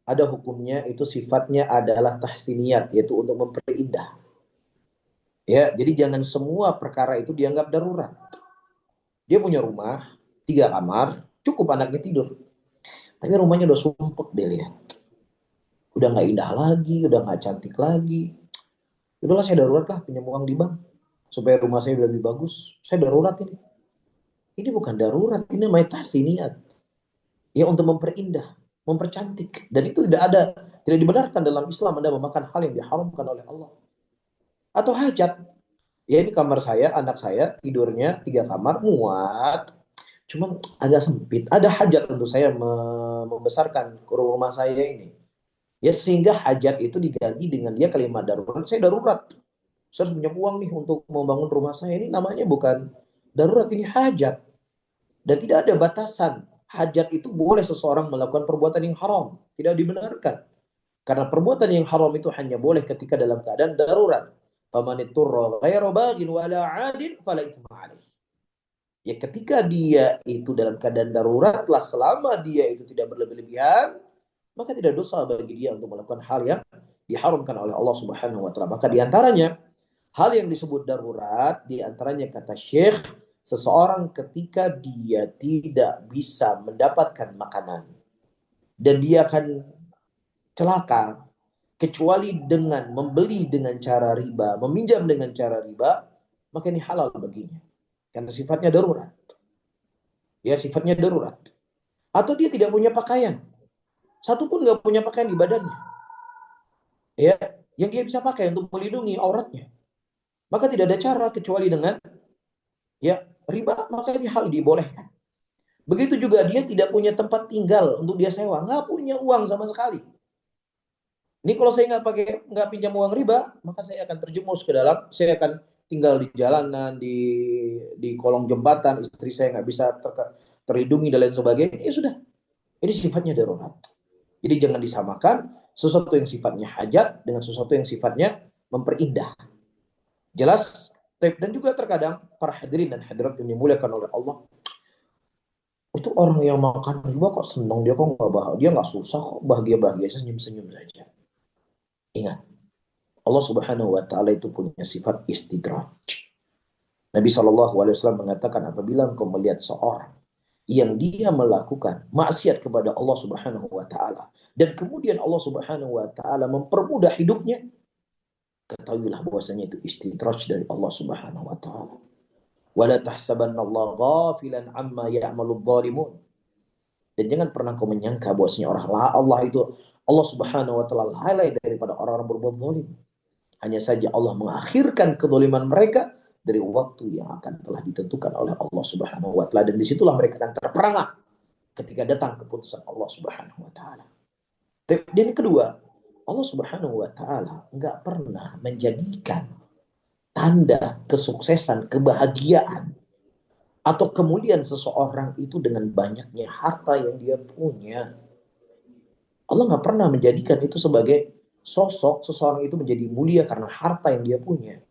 ada hukumnya itu sifatnya adalah tahsiniyat, yaitu untuk memperindah. Ya, jadi jangan semua perkara itu dianggap darurat. Dia punya rumah 3 kamar, cukup anaknya tidur. Tapi rumahnya udah sumpek deh lihat. Udah nggak indah lagi, udah nggak cantik lagi. Itulah saya darurat lah pinjam uang di bank supaya rumah saya lebih bagus. Saya darurat ini. Ini bukan darurat, ini meditasi niat. Ya untuk memperindah, mempercantik. Dan itu tidak dibenarkan dalam Islam Anda memakan hal yang diharamkan oleh Allah. Atau hajat. Ya ini kamar saya, anak saya tidurnya 3 kamar, muat. Cuma agak sempit. Ada hajat untuk saya membesarkan rumah saya ini. Ya sehingga hajat itu diganti dengan dia kalimat darurat. Saya darurat. Saya harus punya uang nih untuk membangun rumah saya. Ini namanya bukan darurat, ini hajat. Dan tidak ada batasan. Hajat itu boleh seseorang melakukan perbuatan yang haram. Tidak dibenarkan. Karena perbuatan yang haram itu hanya boleh ketika dalam keadaan darurat. Faman iturra ghairu baghin wala 'adin fala itsma 'alaih. Ya ketika dia itu dalam keadaan darurat lah, selama dia itu tidak berlebih-lebihan, maka tidak dosa bagi dia untuk melakukan hal yang diharamkan oleh Allah Subhanahu wa taala. Maka di antaranya hal yang disebut darurat, di antaranya kata Syekh, seseorang ketika dia tidak bisa mendapatkan makanan dan dia akan celaka kecuali dengan membeli dengan cara riba, meminjam dengan cara riba, maka ini halal baginya. Karena sifatnya darurat. Ya, sifatnya darurat. Atau dia tidak punya pakaian. Satu pun nggak punya pakaian di badannya. Ya, yang dia bisa pakai untuk melindungi auratnya. Maka tidak ada cara kecuali dengan ya riba, maka ini hal dibolehkan. Begitu juga dia tidak punya tempat tinggal untuk dia sewa, nggak punya uang sama sekali. Ini kalau saya nggak pinjam uang riba, maka saya akan terjerumus ke dalam, saya akan tinggal di jalanan, di kolong jembatan, istri saya nggak bisa terlindungi dan lain sebagainya. Ya sudah, ini sifatnya darurat. Jadi jangan disamakan sesuatu yang sifatnya hajat dengan sesuatu yang sifatnya memperindah. Jelas? Dan juga terkadang para hadirin dan hadirat yang dimuliakan oleh Allah, itu orang yang makan riba kok senang, dia kok nggak bahagia, dia nggak susah kok, bahagia-bahagia, senyum-senyum saja. Ingat, Allah Subhanahu wa taala itu punya sifat istidraj. Nabi SAW mengatakan apabila engkau melihat seorang yang dia melakukan maksiat kepada Allah Subhanahu wa taala dan kemudian Allah Subhanahu wa taala mempermudah hidupnya, ketahuilah bahwasanya itu istidraj dari Allah Subhanahu wa taala. Wala tahsabanna Allah ghafilan amma ya'maludz zalimun. Dan jangan pernah kau menyangka bahwasanya Allah itu, Allah Subhanahu wa taala lalai daripada orang-orang berbuat zalim. Hanya saja Allah mengakhirkan kezaliman mereka dari waktu yang akan telah ditentukan oleh Allah Subhanahu wa taala, dan disitulah mereka akan terperangah ketika datang keputusan Allah Subhanahu wa taala. Dan yang kedua, Allah Subhanahu wa taala enggak pernah menjadikan tanda kesuksesan, kebahagiaan atau kemudian seseorang itu dengan banyaknya harta yang dia punya. Allah nggak pernah menjadikan itu sebagai sosok seseorang itu menjadi mulia karena harta yang dia punya.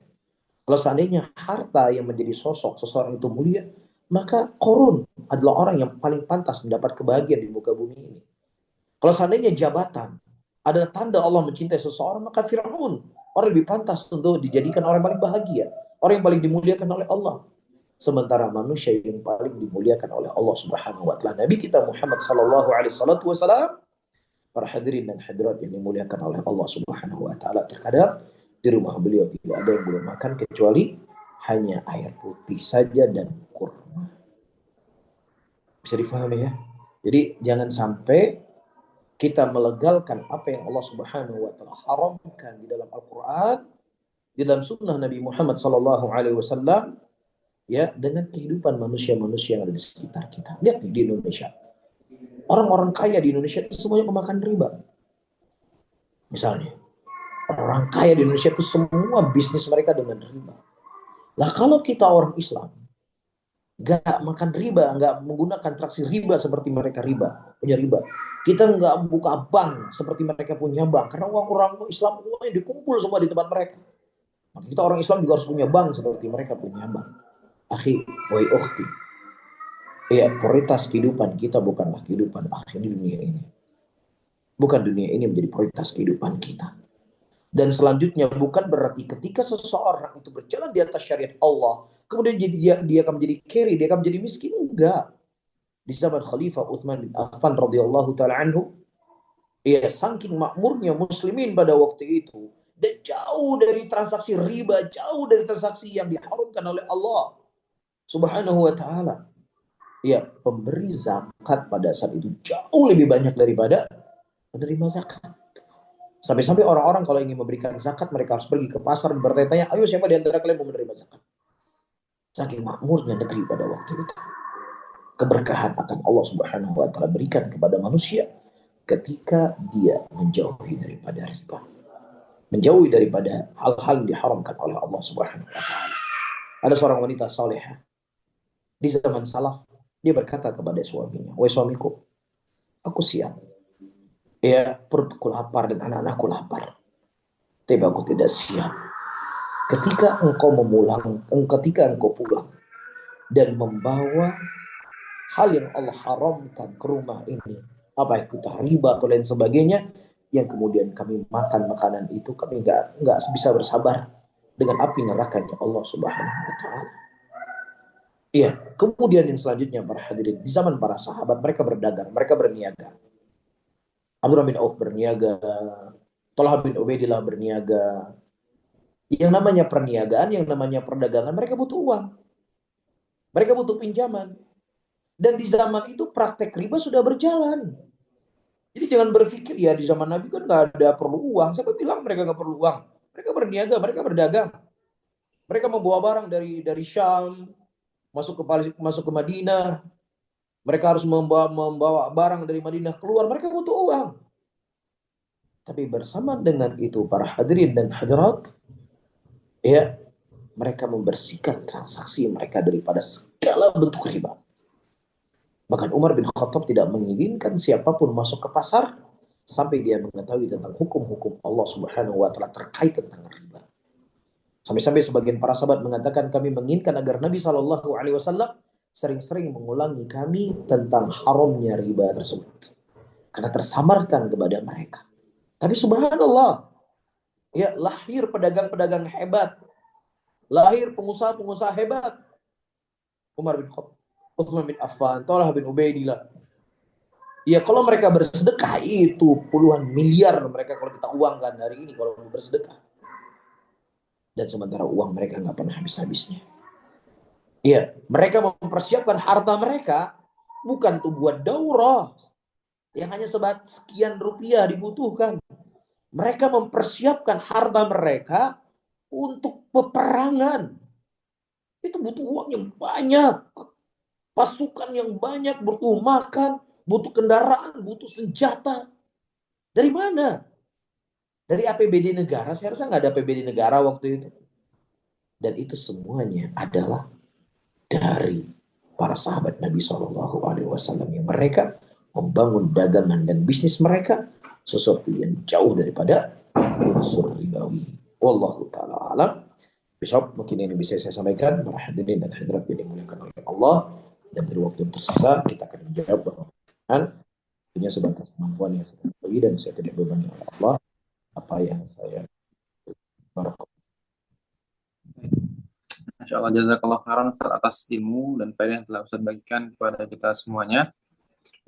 Kalau seandainya harta yang menjadi sosok seseorang itu mulia, maka Korun adalah orang yang paling pantas mendapat kebahagiaan di muka bumi ini. Kalau seandainya jabatan adalah tanda Allah mencintai seseorang, maka Fir'aun orang lebih pantas untuk dijadikan orang yang paling bahagia, orang yang paling dimuliakan oleh Allah. Sementara manusia yang paling dimuliakan oleh Allah Subhanahu wa taala Nabi kita Muhammad sallallahu alaihi wasallam, para hadirin dan hadirat yang dimuliakan oleh Allah Subhanahu wa taala, terkadang di rumah beliau tidak ada yang boleh makan kecuali hanya air putih saja dan kurma. Bisa difahami ya? Jadi jangan sampai kita melegalkan apa yang Allah Subhanahu wa taala haramkan di dalam Al-Qur'an, di dalam sunnah Nabi Muhammad sallallahu alaihi wasallam, ya, dengan kehidupan manusia-manusia yang ada di sekitar kita. Lihat nih di Indonesia. Orang-orang kaya di Indonesia itu semuanya pemakan riba. Misalnya, orang kaya di Indonesia itu semua bisnis mereka dengan riba. Lah kalau kita orang Islam, nggak makan riba, nggak menggunakan transaksi riba seperti mereka punya riba. Kita nggak buka bank seperti mereka punya bank, karena uang orang Islam uangnya dikumpul semua di tempat mereka. Maka kita orang Islam juga harus punya bank seperti mereka punya bank. Akhi, woi ukhti, ya prioritas kehidupan kita bukanlah kehidupan akhir di dunia ini. Bukan dunia ini menjadi prioritas kehidupan kita. Dan selanjutnya bukan berarti ketika seseorang itu berjalan di atas syariat Allah, kemudian dia akan menjadi kiri, dia akan menjadi miskin. Enggak. Di zaman Khalifah Utsman bin Affan radhiyallahu taala anhu, ya saking makmurnya muslimin pada waktu itu, dan jauh dari transaksi riba, jauh dari transaksi yang diharamkan oleh Allah Subhanahu wa taala. Ya, pemberi zakat pada saat itu jauh lebih banyak daripada penerima zakat. Sampai-sampai orang-orang kalau ingin memberikan zakat, mereka harus pergi ke pasar dan bertanya, ayo siapa di antara kalian mau menerima zakat? Saking makmurnya negeri pada waktu itu. Keberkahan akan Allah Subhanahu wa taala berikan kepada manusia ketika dia menjauhi daripada riba. Menjauhi daripada hal-hal yang diharamkan oleh Allah Subhanahu wa taala. Ada seorang wanita salehah di zaman salaf, dia berkata kepada suaminya, "Wahai suamiku, aku siap. Ya, perutku lapar dan anak-anakku lapar. Tapi aku tidak siap. Ketika engkau pulang dan membawa hal yang Allah haramkan ke rumah ini, apa itu riba atau lain sebagainya, yang kemudian kami makan makanan itu, kami nggak bisa bersabar dengan api nerakanya Allah Subhanahu wa taala." Iya, kemudian yang selanjutnya para hadirin, di zaman para sahabat mereka berdagang, mereka berniaga. Abdurrahman bin Auf berniaga, Thalhah bin Ubaidillah berniaga. Yang namanya perniagaan, yang namanya perdagangan, mereka butuh uang. Mereka butuh pinjaman. Dan di zaman itu praktek riba sudah berjalan. Jadi jangan berpikir ya di zaman Nabi kan nggak ada perlu uang. Siapa bilang mereka nggak perlu uang? Mereka berniaga, mereka berdagang. Mereka membawa barang dari Syam masuk ke Madinah. Mereka harus membawa barang dari Madinah keluar. Mereka butuh uang. Tapi bersama dengan itu para hadirin dan hadirat, ya mereka membersihkan transaksi mereka daripada segala bentuk riba. Bahkan Umar bin Khattab tidak mengizinkan siapapun masuk ke pasar sampai dia mengetahui tentang hukum-hukum Allah Subhanahu wa taala terkait tentang riba. Sampai-sampai sebagian para sahabat mengatakan kami menginginkan agar Nabi Shallallahu alaihi wasallam sering-sering mengulangi kami tentang haramnya riba tersebut. Karena tersamarkan kepada mereka. Tapi subhanallah, ya lahir pedagang-pedagang hebat, lahir pengusaha-pengusaha hebat. Umar bin Khattab, Utsman bin Affan, Thalhah bin Ubaidillah. Ya kalau mereka bersedekah itu puluhan miliar mereka kalau kita uangkan hari ini kalau bersedekah. Dan sementara uang mereka nggak pernah habis-habisnya. Iya, mereka mempersiapkan harta mereka bukan tuh buat daurah yang hanya sekian rupiah dibutuhkan. Mereka mempersiapkan harta mereka untuk peperangan. Itu butuh uang yang banyak, pasukan yang banyak, butuh makan, butuh kendaraan, butuh senjata. Dari mana? Dari APBD negara. Saya rasa nggak ada APBD negara waktu itu. Dan itu semuanya adalah dari para sahabat Nabi Shallallahu Alaihi Wasallam yang mereka membangun dagangan dan bisnis mereka sesuatu yang jauh daripada unsur ribawi. Wallahu taala alam. Besok mungkin ini bisa saya sampaikan para hadirin dan hadirat yang dimuliakan oleh Allah, dan dari waktu yang tersisa kita akan menjawab pertanyaan hanya sebatas kemampuan yang saya miliki, dan saya tidak berbani oleh Allah apa yang saya barakallahu. Masya Allah, jazakallah khairan Ustaz atas ilmu dan faedah yang telah Ustaz bagikan kepada kita semuanya.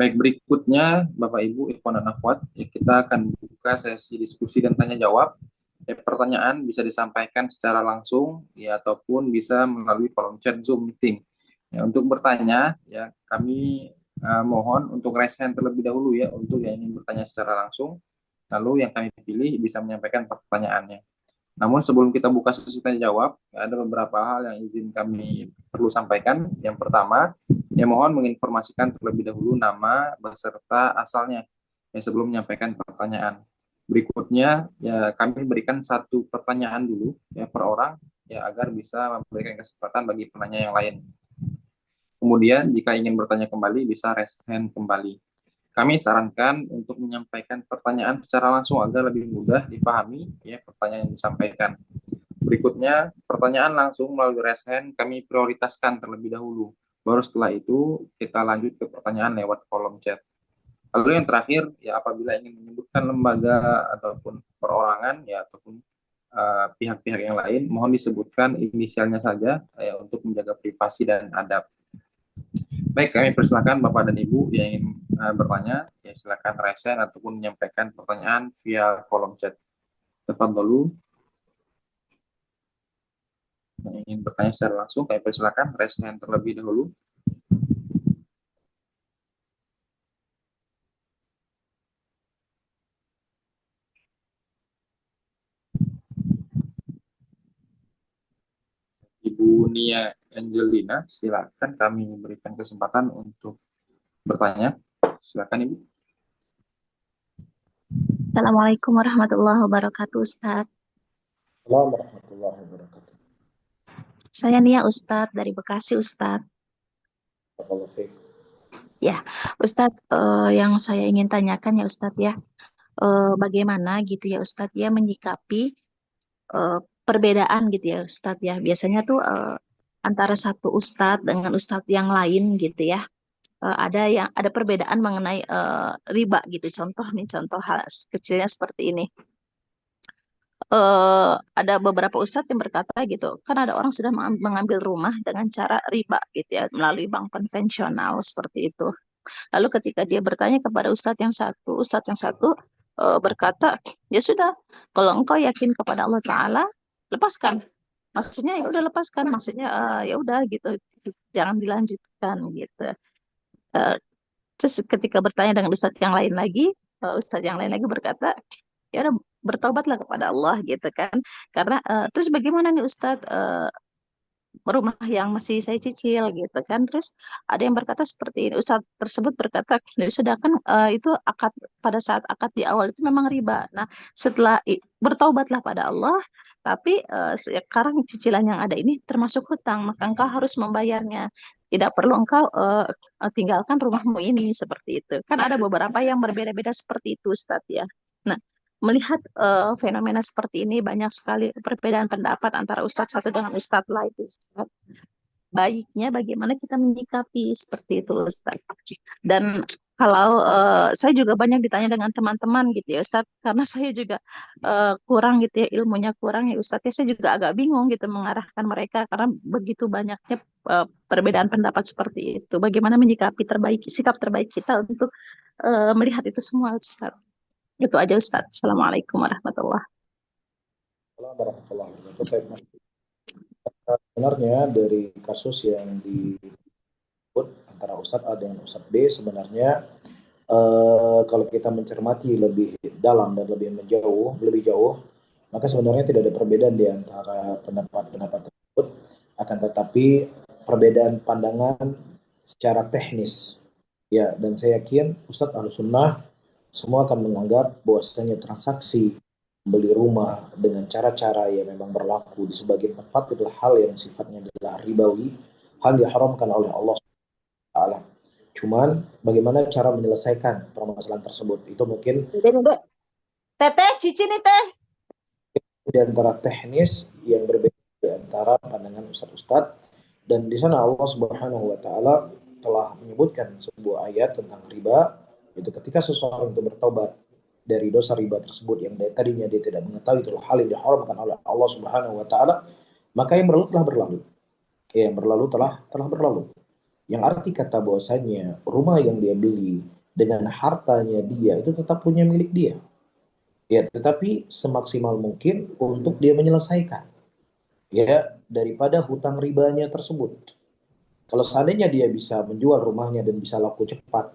Baik, berikutnya Bapak Ibu, Ikhwan dan Akhwat, ya, kita akan buka sesi diskusi dan tanya jawab. Ya, pertanyaan bisa disampaikan secara langsung ya ataupun bisa melalui kolom chat Zoom meeting. Ya, untuk bertanya ya kami mohon untuk raise hand terlebih dahulu ya untuk yang ingin bertanya secara langsung. Lalu yang kami pilih bisa menyampaikan pertanyaannya. Namun sebelum kita buka sesi tanya jawab, ada beberapa hal yang izin kami perlu sampaikan. Yang pertama, Ya, mohon menginformasikan terlebih dahulu nama beserta asalnya ya sebelum menyampaikan pertanyaan. Berikutnya, ya kami berikan satu pertanyaan dulu ya per orang ya agar bisa memberikan kesempatan bagi penanya yang lain. Kemudian, jika ingin bertanya kembali, bisa raise hand kembali. Kami sarankan untuk menyampaikan pertanyaan secara langsung agar lebih mudah dipahami ya pertanyaan yang disampaikan. Berikutnya, pertanyaan langsung melalui raise hand kami prioritaskan terlebih dahulu. Baru setelah itu, kita lanjut ke pertanyaan lewat kolom chat. Lalu yang terakhir, ya apabila ingin menyebutkan lembaga ataupun perorangan, ya ataupun pihak-pihak yang lain, mohon disebutkan inisialnya saja ya, untuk menjaga privasi dan adab. Baik, kami persilakan Bapak dan Ibu yang ingin bertanya, ya silakan raise hand ataupun menyampaikan pertanyaan via kolom chat. Tafadhalu. Yang ingin bertanya secara langsung, kami persilakan raise hand terlebih dahulu. Ibu Nia Angelina, silakan kami berikan kesempatan untuk bertanya. Silakan Ibu. Assalamualaikum warahmatullahi wabarakatuh, Ustadz. Assalamualaikum warahmatullahi wabarakatuh. Saya Nia Ustadz dari Bekasi, Ustadz. Barakallahu fiik. Ya, Ustadz, yang saya ingin tanyakan ya Ustadz ya, bagaimana gitu ya Ustadz ya menyikapi perbedaan gitu ya Ustadz ya. Biasanya tuh antara satu Ustadz dengan Ustadz yang lain gitu ya. Ada perbedaan mengenai riba gitu. Contoh nih, contoh hal kecilnya seperti ini. Ada beberapa ustadz yang berkata gitu, kan ada orang sudah mengambil rumah dengan cara riba gitu ya, melalui bank konvensional seperti itu. Lalu ketika dia bertanya kepada ustadz yang satu berkata, ya sudah, kalau engkau yakin kepada Allah Ta'ala, lepaskan. Maksudnya ya udah lepaskan, maksudnya ya udah gitu, jangan dilanjutkan gitu. Eh, Terus ketika bertanya dengan ustadz yang lain lagi, ustadz yang lain lagi berkata, ya udah bertobatlah kepada Allah gitu kan. Karena terus bagaimana nih Ustadz, rumah yang masih saya cicil gitu kan. Terus ada yang berkata seperti ini, Ustadz tersebut berkata, "Ya sudah kan itu akad, pada saat akad di awal itu memang riba. Nah, setelah bertaubatlah pada Allah, tapi sekarang cicilan yang ada ini termasuk hutang, maka engkau harus membayarnya. Tidak perlu engkau tinggalkan rumahmu ini seperti itu." Kan ada beberapa yang berbeda-beda seperti itu, Ustadz ya. Nah, melihat fenomena seperti ini, banyak sekali perbedaan pendapat antara ustadz satu dengan ustadz lain itu, Ustadz. Baiknya bagaimana kita menyikapi seperti itu, Ustadz. Dan kalau saya juga banyak ditanya dengan teman-teman gitu ya Ustadz, karena saya juga kurang gitu ya, ilmunya kurang ya Ustadz ya, saya juga agak bingung gitu mengarahkan mereka karena begitu banyaknya perbedaan pendapat seperti itu. Bagaimana menyikapi sikap terbaik kita untuk melihat itu semua, Ustadz. Itu aja Ustadz. Assalamualaikum warahmatullahi Assalamualaikum warahmatullahi wabarakatuh. Sebenarnya dari kasus yang disebut antara Ustadz A dengan Ustadz B, sebenarnya kalau kita mencermati lebih dalam dan lebih jauh, maka sebenarnya tidak ada perbedaan di antara pendapat-pendapat tersebut, akan tetapi perbedaan pandangan secara teknis. Ya, dan saya yakin Ustadz Ahlussunnah semua akan menganggap bahwasanya transaksi beli rumah dengan cara-cara yang memang berlaku di sebagian tempat adalah hal yang sifatnya adalah ribawi, hal yang diharamkan oleh Allah Ta'ala. Cuman bagaimana cara menyelesaikan permasalahan tersebut itu mungkin wabarakatuh. Teteh, cici nih teh. di antara teknis yang berbeda di antara pandangan ustadz-ustadz, dan di sana Allah Subhanahu wa taala telah menyebutkan sebuah ayat tentang riba, itu ketika seseorang itu bertobat dari dosa riba tersebut yang tadinya dia tidak mengetahui itu hal yang diharamkan oleh Allah Subhanahu wa taala, maka yang berlalu telah berlalu. Yang berlalu telah berlalu. Yang arti kata bahwasanya rumah yang dia beli dengan hartanya dia itu tetap punya milik dia. Ya, tetapi semaksimal mungkin untuk dia menyelesaikan ya daripada hutang ribanya tersebut. Kalau seandainya dia bisa menjual rumahnya dan bisa laku cepat,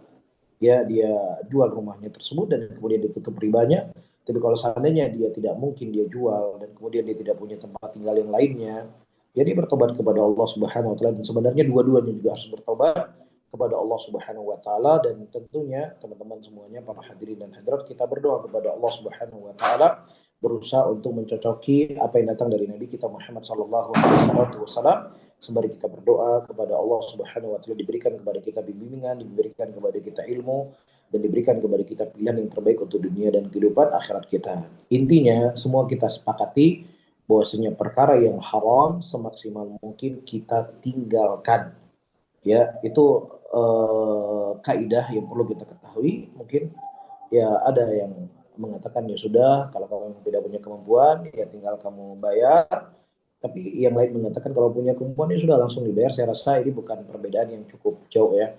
ya dia jual rumahnya tersebut dan kemudian ditutup ribanya. Tapi kalau seandainya dia tidak mungkin dia jual dan kemudian dia tidak punya tempat tinggal yang lainnya, ya dia bertobat kepada Allah Subhanahu wa taala, dan sebenarnya dua-duanya juga harus bertobat kepada Allah Subhanahu wa taala, dan tentunya teman-teman semuanya para hadirin dan hadirat, kita berdoa kepada Allah Subhanahu wa taala, berusaha untuk mencocoki apa yang datang dari Nabi kita Muhammad sallallahu alaihi wasallam, sembari kita berdoa kepada Allah Subhanahu wa taala diberikan kepada kita bimbingan, diberikan kepada kita ilmu, dan diberikan kepada kita pilihan yang terbaik untuk dunia dan kehidupan akhirat kita. Intinya semua kita sepakati bahwasanya perkara yang haram semaksimal mungkin kita tinggalkan. Ya, itu kaidah yang perlu kita ketahui. Mungkin ya ada yang mengatakan ya sudah, kalau kamu tidak punya kemampuan ya tinggal kamu bayar. Tapi yang lain mengatakan kalau punya kemampuan ya sudah langsung dibayar. Saya rasa ini bukan perbedaan yang cukup jauh ya.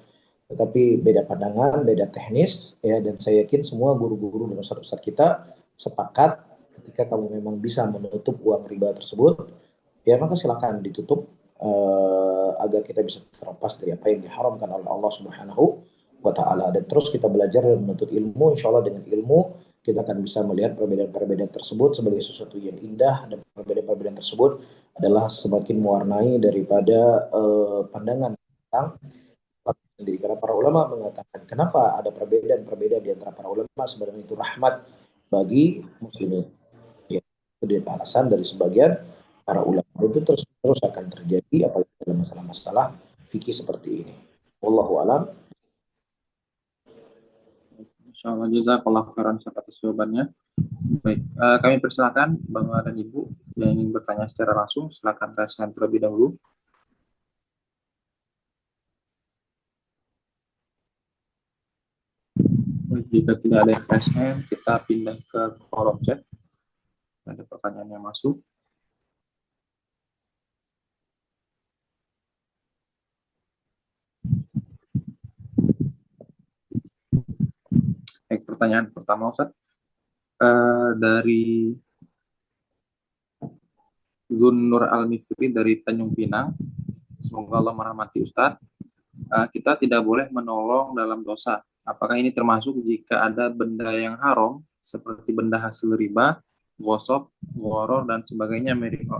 Tetapi beda pandangan, beda teknis ya, dan saya yakin semua guru-guru dan ustaz-ustaz kita sepakat ketika kamu memang bisa menutup uang riba tersebut, ya maka silakan ditutup agar kita bisa terlepas dari apa yang diharamkan oleh Allah Subhanahu wa taala, dan terus kita belajar dan menuntut ilmu. Insya Allah dengan ilmu kita akan bisa melihat perbedaan-perbedaan tersebut sebagai sesuatu yang indah, dan perbedaan-perbedaan tersebut adalah semakin mewarnai daripada pandangan tentang sendiri. Karena para ulama mengatakan kenapa ada perbedaan-perbedaan di antara para ulama, sebenarnya itu rahmat bagi muslimin. Ya, itu dia alasan dari sebagian para ulama. Itu terus akan terjadi apalagi dalam masalah-masalah fikih seperti ini. Wallahu alam. Insyaallah, jazakallah khairan atas jawabannya. Baik, kami persilakan Bapak dan Ibu yang ingin bertanya secara langsung, silakan raise hand terlebih dahulu. Jika tidak ada yang raise hand, kita pindah ke kolom chat. Ada pertanyaan yang masuk. Baik, pertanyaan pertama Ustaz, dari Zun Nur Al-Misri dari Tanjung Pinang. Semoga Allah merahmati Ustaz. Kita tidak boleh menolong dalam dosa. Apakah ini termasuk jika ada benda yang haram seperti benda hasil riba, gosok, goror, dan sebagainya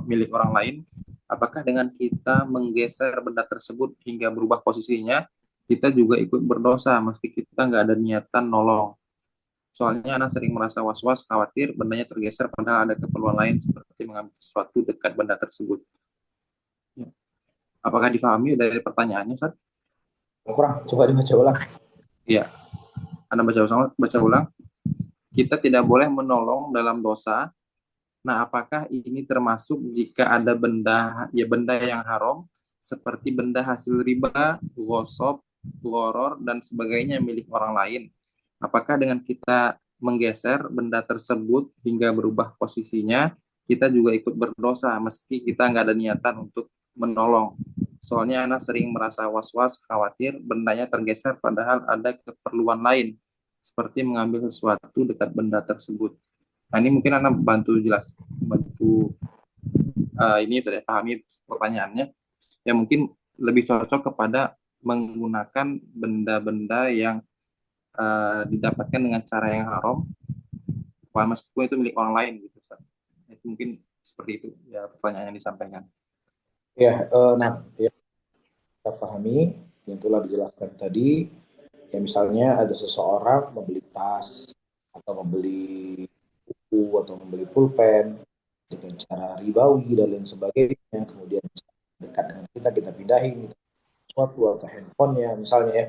milik orang lain? Apakah dengan kita menggeser benda tersebut hingga berubah posisinya, kita juga ikut berdosa meski kita nggak ada niatan nolong? Soalnya anak sering merasa was-was, khawatir bendanya tergeser padahal ada keperluan lain seperti mengambil sesuatu dekat benda tersebut. Ya. Apakah difahami dari pertanyaannya, Ustaz? Kurang, coba dibaca ulang. Iya. Anda baca ulang. Kita tidak boleh menolong dalam dosa. Nah, apakah ini termasuk jika ada benda yang haram seperti benda hasil riba, gosok, goror, dan sebagainya milik orang lain? Apakah dengan kita menggeser benda tersebut hingga berubah posisinya, kita juga ikut berdosa meski kita nggak ada niatan untuk menolong? Soalnya anak sering merasa was-was, khawatir bendanya tergeser padahal ada keperluan lain, seperti mengambil sesuatu dekat benda tersebut. Nah, ini mungkin anak bantu ini sudah pahami pertanyaannya. Ya mungkin lebih cocok kepada menggunakan benda-benda yang didapatkan dengan cara yang haram, meskipun itu milik orang lain gitu. Itu mungkin seperti itu ya pertanyaan yang disampaikan. Ya, nah, ya, kita pahami yang telah dijelaskan tadi. Ya misalnya ada seseorang membeli tas atau membeli buku atau membeli pulpen dengan cara ribawi dan lain sebagainya, kemudian dekat dengan kita pindahin sesuatu atau handphonenya misalnya ya.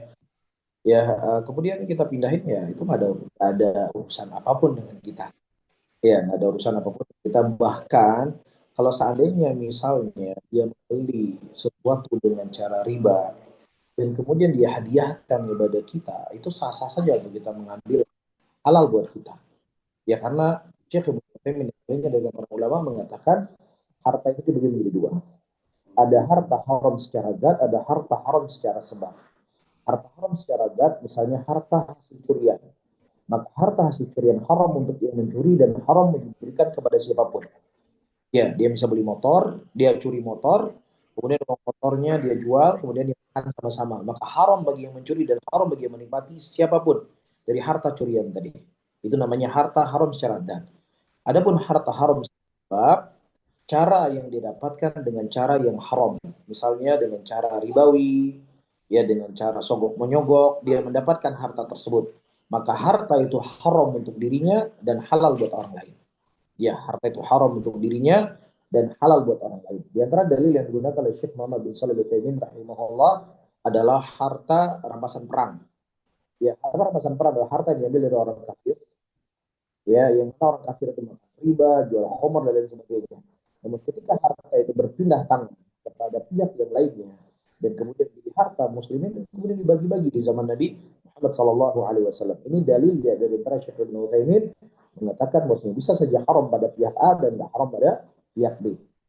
Ya, kemudian kita pindahin ya, itu nggak ada urusan apapun dengan kita. Ya, nggak ada urusan apapun. Kita bahkan kalau seandainya misalnya dia membeli sesuatu dengan cara riba dan kemudian dia hadiahkan kepada kita, itu sah-sah saja untuk kita mengambil, halal buat kita. Ya karena Syekh Ibnu Utsaimin dari para ulama mengatakan harta itu dibagi menjadi dua. Ada harta haram secara zat, ada harta haram secara sebab. Harta haram secara zat, misalnya harta hasil curian. Maka harta hasil curian haram untuk yang mencuri dan haram diberikan kepada siapapun. Ya, dia bisa beli motor, dia curi motor, kemudian motornya dia jual, kemudian dia makan sama-sama. Maka haram bagi yang mencuri dan haram bagi yang menikmati siapapun dari harta curian tadi. Itu namanya harta haram secara zat. Adapun harta haram sebab, cara yang didapatkan dengan cara yang haram. Misalnya dengan cara ribawi, ya dengan cara sogok menyogok dia mendapatkan harta tersebut, maka harta itu haram untuk dirinya dan halal buat orang lain. Ya, harta itu haram untuk dirinya dan halal buat orang lain. Di antara dalil yang digunakan oleh Syekh Muhammad bin Shalih Al-Utsaimin rahimahullah adalah harta rampasan perang. Ya, harta rampasan perang adalah harta yang diambil dari orang kafir. Ya, yang orang kafir itu makan riba, jual khamr dan lain sebagainya. Namun ketika harta itu berpindah tangan kepada pihak yang lainnya dan kemudian menjadi harta muslimin kemudian dibagi-bagi di zaman Nabi Muhammad Sallallahu Alaihi Wasallam. Ini dalil ya dari para Syekh Ibnu Utsaimin mengatakan bahwasanya bisa saja haram pada pihak A dan tidak haram pada pihak B.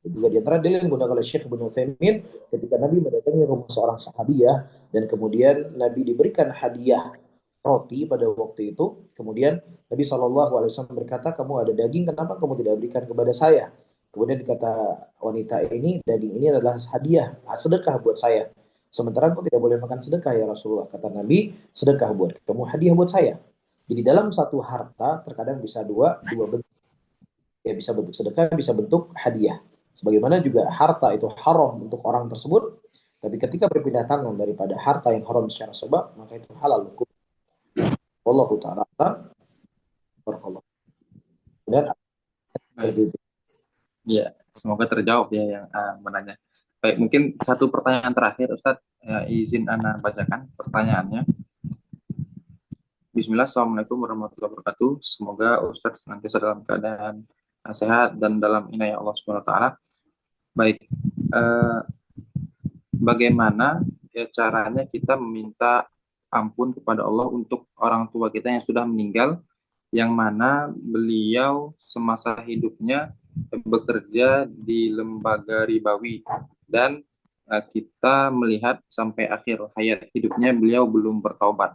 Juga di antara dalil yang digunakan oleh Syekh Ibnu Utsaimin ketika Nabi mendatangi rumah seorang sahabiah dan kemudian Nabi diberikan hadiah roti pada waktu itu. Kemudian Nabi Shallallahu Alaihi Wasallam berkata, kamu ada daging, kenapa kamu tidak berikan kepada saya? Kemudian kata wanita ini, daging ini adalah hadiah, sedekah buat saya. Sementara aku tidak boleh makan sedekah ya Rasulullah. Kata Nabi, sedekah buat kamu, hadiah buat saya. Jadi dalam satu harta terkadang bisa dua bentuk. Ya bisa bentuk sedekah, bisa bentuk hadiah. Sebagaimana juga harta itu haram untuk orang tersebut, tapi ketika berpindah tangan daripada harta yang haram secara sebab, maka itu halal hukum. Wallahu ta'ala barakallahu. Dan Baik. Ya, semoga terjawab ya yang menanya. Baik, mungkin satu pertanyaan terakhir, Ustadz. Izin Ana bacakan pertanyaannya. Bismillah, Assalamualaikum warahmatullahi wabarakatuh. Semoga Ustadz senantiasa dalam keadaan sehat dan dalam inayah Allah Subhanahu wa taala. Baik, bagaimana ya caranya kita meminta ampun kepada Allah untuk orang tua kita yang sudah meninggal, yang mana beliau semasa hidupnya bekerja di lembaga ribawi dan kita melihat sampai akhir hayat hidupnya beliau belum bertaubat.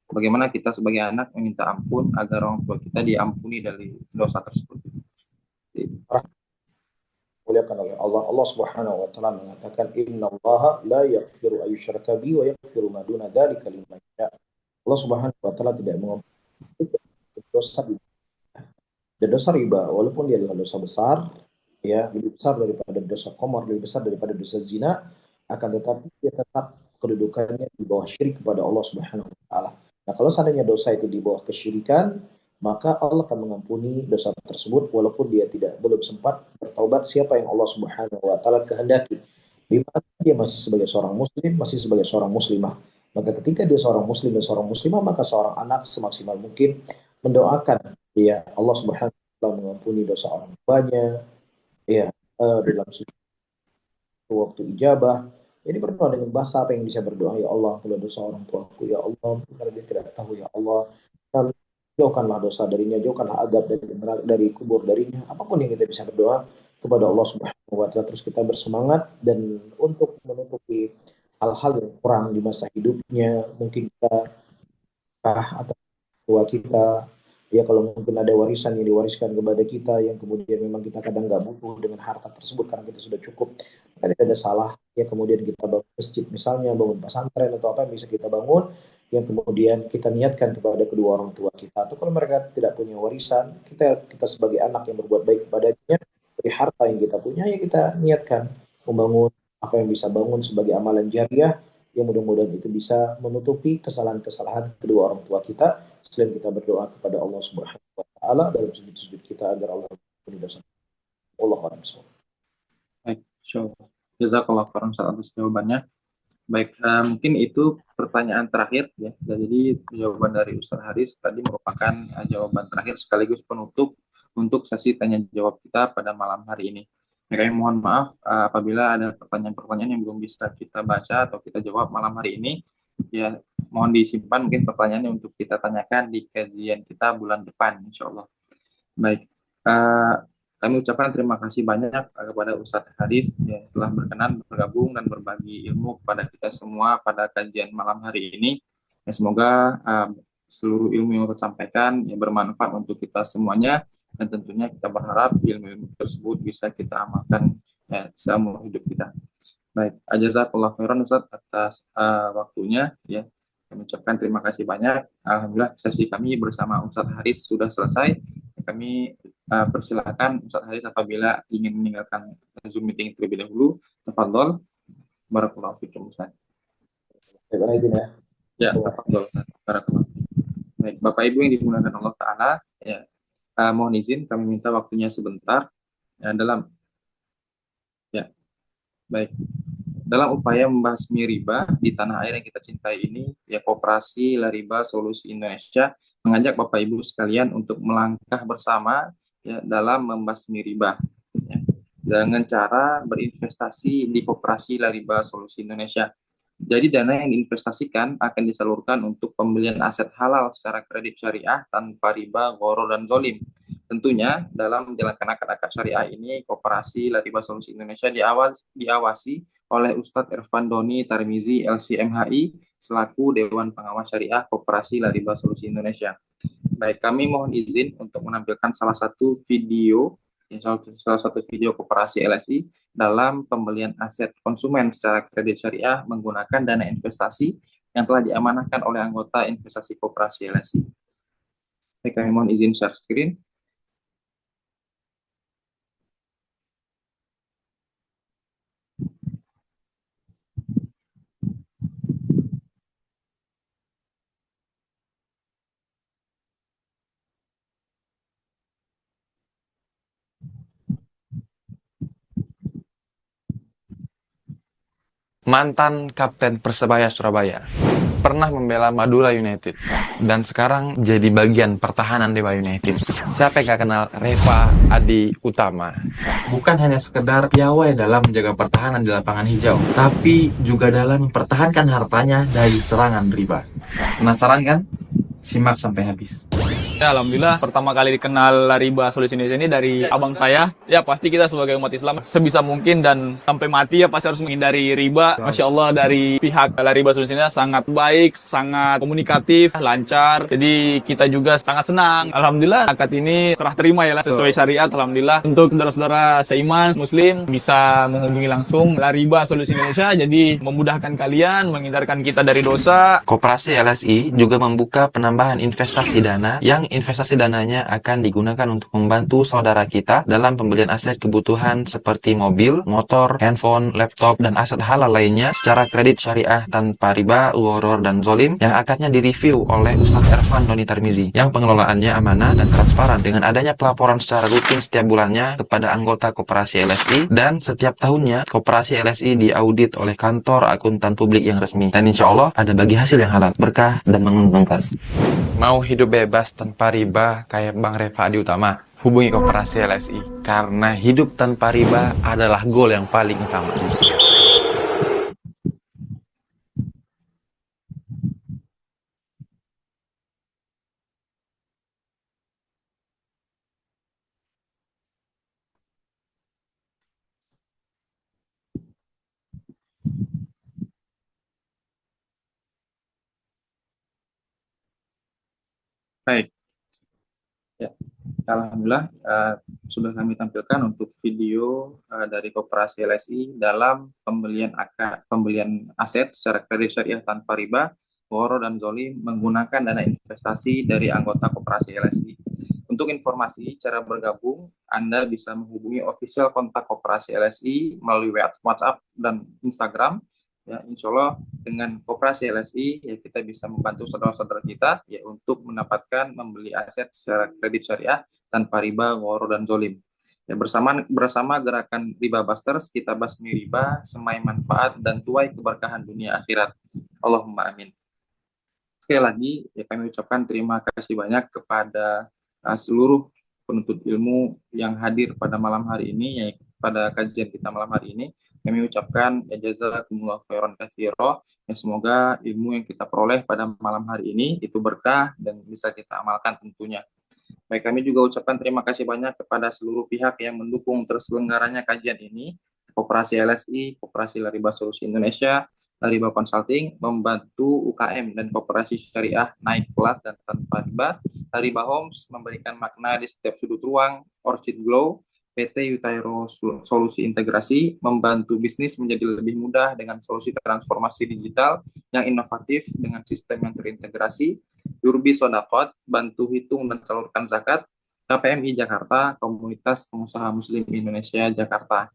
Bagaimana kita sebagai anak meminta ampun agar orang tua kita diampuni dari dosa tersebut? Muliakan oleh Allah. Allah Subhanahu wa taala mengatakan innallaha la yaghfiru an yushraka bihi wa yaghfiru ma duna dzalika liman yasha. Allah Subhanahu wa taala tidak mengampuni dosa dan dosa riba walaupun dia adalah dosa besar, ya, lebih besar daripada dosa khamar, lebih besar daripada dosa zina, akan tetapi dia tetap kedudukannya di bawah syirik kepada Allah Subhanahu wa taala. Nah, kalau seandainya dosa itu di bawah kesyirikan, maka Allah akan mengampuni dosa tersebut walaupun dia belum sempat bertaubat siapa yang Allah Subhanahu wa taala kehendaki. Di mana dia masih sebagai seorang muslim, masih sebagai seorang muslimah. Maka ketika dia seorang muslim dan seorang muslimah, maka seorang anak semaksimal mungkin mendoakan ya Allah Subhanahu wa taala mengampuni dosa orang tuanya, ya dalam waktu ijabah. Jadi berdoa dengan bahasa apa yang bisa berdoa, ya Allah, kalau dosa orang tuaku, ya Allah, karena dia tidak tahu, ya Allah, dan jauhkanlah dosa darinya, jauhkanlah adab dari kubur darinya. Apapun yang kita bisa berdoa kepada Allah Subhanahu wa taala, terus kita bersemangat dan untuk menutupi hal-hal yang kurang di masa hidupnya, mungkin kita atau tua kita, ya kalau mungkin ada warisan yang diwariskan kepada kita yang kemudian memang kita kadang nggak butuh dengan harta tersebut karena kita sudah cukup, maka tidak ada salah ya kemudian kita bangun masjid misalnya, bangun pesantren atau apa yang bisa kita bangun yang kemudian kita niatkan kepada kedua orang tua kita, atau kalau mereka tidak punya warisan, kita sebagai anak yang berbuat baik kepadanya dari harta yang kita punya, ya kita niatkan membangun apa yang bisa bangun sebagai amalan jariah yang mudah-mudahan itu bisa menutupi kesalahan-kesalahan kedua orang tua kita, selain kita berdoa kepada Allah Subhanahu wa taala dalam sujud-sujud kita agar Allah mengampuni dosa. Allah a'lam. Baik, insyaallah. Jazakallah khairan atas jawabannya. Baik, mungkin itu pertanyaan terakhir ya. Jadi jawaban dari Ustaz Haris tadi merupakan jawaban terakhir sekaligus penutup untuk sesi tanya jawab kita pada malam hari ini. Kami mohon maaf apabila ada pertanyaan-pertanyaan yang belum bisa kita baca atau kita jawab malam hari ini. Ya, mohon disimpan mungkin pertanyaannya untuk kita tanyakan di kajian kita bulan depan, insya Allah. Baik, kami ucapkan terima kasih banyak kepada Ustadz Haris yang telah berkenan bergabung dan berbagi ilmu kepada kita semua pada kajian malam hari ini. Ya, semoga seluruh ilmu yang tersampaikan ya, bermanfaat untuk kita semuanya, dan tentunya kita berharap ilmu-ilmu tersebut bisa kita amalkan ya, seumur hidup kita. Baik, jazakallahu khairan Ustadz atas waktunya ya. Kami ucapkan terima kasih banyak. Alhamdulillah sesi kami bersama Ustadz Haris sudah selesai. Kami persilakan Ustadz Haris apabila ingin meninggalkan Zoom meeting terlebih dahulu. Tafadhol. Barakallahu fikum Ustadz. Terima izin ya. Ya, tafadhol. Barakallah. Baik, Bapak Ibu yang dimuliakan Allah Ta'ala, ya, mohon izin kami minta waktunya sebentar ya, ya, baik. Dalam upaya membasmi riba di tanah air yang kita cintai ini, ya Koperasi Lariba Solusi Indonesia mengajak Bapak Ibu sekalian untuk melangkah bersama ya dalam membasmi riba ya, dengan cara berinvestasi di Koperasi Lariba Solusi Indonesia. Jadi dana yang diinvestasikan akan disalurkan untuk pembelian aset halal secara kredit syariah tanpa riba, gharar, dan zolim. Tentunya dalam menjalankan akad-akad syariah ini, Koperasi Lariba Solusi Indonesia diawasi oleh Ustadz Irfan Doni Tarmizi LCMHI selaku Dewan Pengawas Syariah Koperasi Lariba Solusi Indonesia. Baik, kami mohon izin untuk menampilkan salah satu video Koperasi LSI dalam pembelian aset konsumen secara kredit syariah menggunakan dana investasi yang telah diamanahkan oleh anggota investasi Koperasi LSI. Baik, kami mohon izin share screen. Mantan Kapten Persebaya Surabaya, pernah membela Madura United, dan sekarang jadi bagian pertahanan Dewa United. Siapa yang gak kenal Reva Adi Utama? Bukan hanya sekedar piawai dalam menjaga pertahanan di lapangan hijau, tapi juga dalam mempertahankan hartanya dari serangan riba. Penasaran kan? Simak sampai habis. Ya, alhamdulillah pertama kali dikenal Lariba Solusi Indonesia ini dari abang saya. Ya, pasti kita sebagai umat Islam sebisa mungkin dan sampai mati ya pasti harus menghindari riba. Masya Allah, dari pihak Lariba Solusi Indonesia sangat baik, sangat komunikatif, lancar. Jadi kita juga sangat senang. Alhamdulillah akad ini serah terima ya sesuai syariat. Alhamdulillah untuk saudara-saudara seiman Muslim bisa menghubungi langsung Lariba Solusi Indonesia. Jadi memudahkan kalian, menghindarkan kita dari dosa. Koperasi LSI juga membuka penambahan investasi dana yang investasi dananya akan digunakan untuk membantu saudara kita dalam pembelian aset kebutuhan seperti mobil, motor, handphone, laptop, dan aset halal lainnya secara kredit syariah tanpa riba, gharar, dan zolim yang akadnya direview oleh Ustadz Irfan Doni Tarmizi yang pengelolaannya amanah dan transparan dengan adanya pelaporan secara rutin setiap bulannya kepada anggota Koperasi LSI, dan setiap tahunnya Koperasi LSI diaudit oleh kantor akuntan publik yang resmi, dan insya Allah ada bagi hasil yang halal, berkah, dan menguntungkan. Mau hidup bebas tanpa riba kayak Bang Reva Adi Utama? Hubungi Koperasi LSI, karena hidup tanpa riba adalah goal yang paling utama. Baik, ya, alhamdulillah sudah kami tampilkan untuk video dari Koperasi LSI dalam pembelian aset secara kredit syariah tanpa riba, gharar, dan zolim menggunakan dana investasi dari anggota Koperasi LSI. Untuk informasi cara bergabung, Anda bisa menghubungi official kontak Koperasi LSI melalui WhatsApp dan Instagram. Ya, insya Allah dengan Koperasi LSI ya kita bisa membantu saudara-saudara kita ya untuk mendapatkan membeli aset secara kredit syariah tanpa riba, gharar, dan zolim. Ya, bersama gerakan Riba Busters, kita basmi riba, semai manfaat, dan tuai keberkahan dunia akhirat. Allahumma amin. Sekali lagi, ya kami ucapkan terima kasih banyak kepada seluruh penuntut ilmu yang hadir pada malam hari ini, yaitu pada kajian kita malam hari ini. Kami ucapkan ya jazakumullah khairan katsira. Ya, semoga ilmu yang kita peroleh pada malam hari ini itu berkah dan bisa kita amalkan tentunya. Baik, kami juga ucapkan terima kasih banyak kepada seluruh pihak yang mendukung terselenggaranya kajian ini. Koperasi LSI, Koperasi Lariba Solusi Indonesia, Lariba Consulting membantu UKM dan koperasi syariah naik kelas dan tanpa riba. Lariba Homes memberikan makna di setiap sudut ruang. Orchid Glow, PT Yutairo Solusi Integrasi membantu bisnis menjadi lebih mudah dengan solusi transformasi digital yang inovatif dengan sistem yang terintegrasi. Yurbi Sodakot, bantu hitung dan salurkan zakat. KPMI Jakarta, Komunitas Pengusaha Muslim Indonesia Jakarta.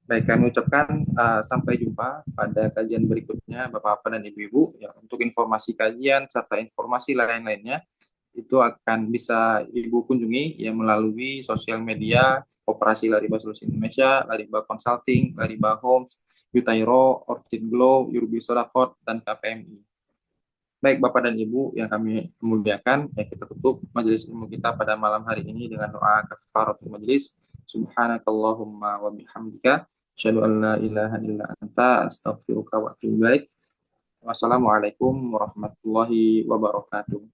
Baik, kami ucapkan sampai jumpa pada kajian berikutnya, Bapak-Bapak dan Ibu-Ibu. Ya, untuk informasi kajian serta informasi lain-lainnya, itu akan bisa Ibu kunjungi ya melalui sosial media Koperasi Lariba Solusi Indonesia, Lariba Consulting, Lariba Homes, Yutairo, Orchid Glow, Yurbi Sodakot, dan KPMI. Baik Bapak dan Ibu yang kami muliakan, ya kita tutup majelis ilmu kita pada malam hari ini dengan doa kafaratul majelis. Subhanakallahumma wa bihamdika asyhadu an la ilaha illa anta astaghfiruka wa atubu ilaik. Wassalamualaikum warahmatullahi wabarakatuh.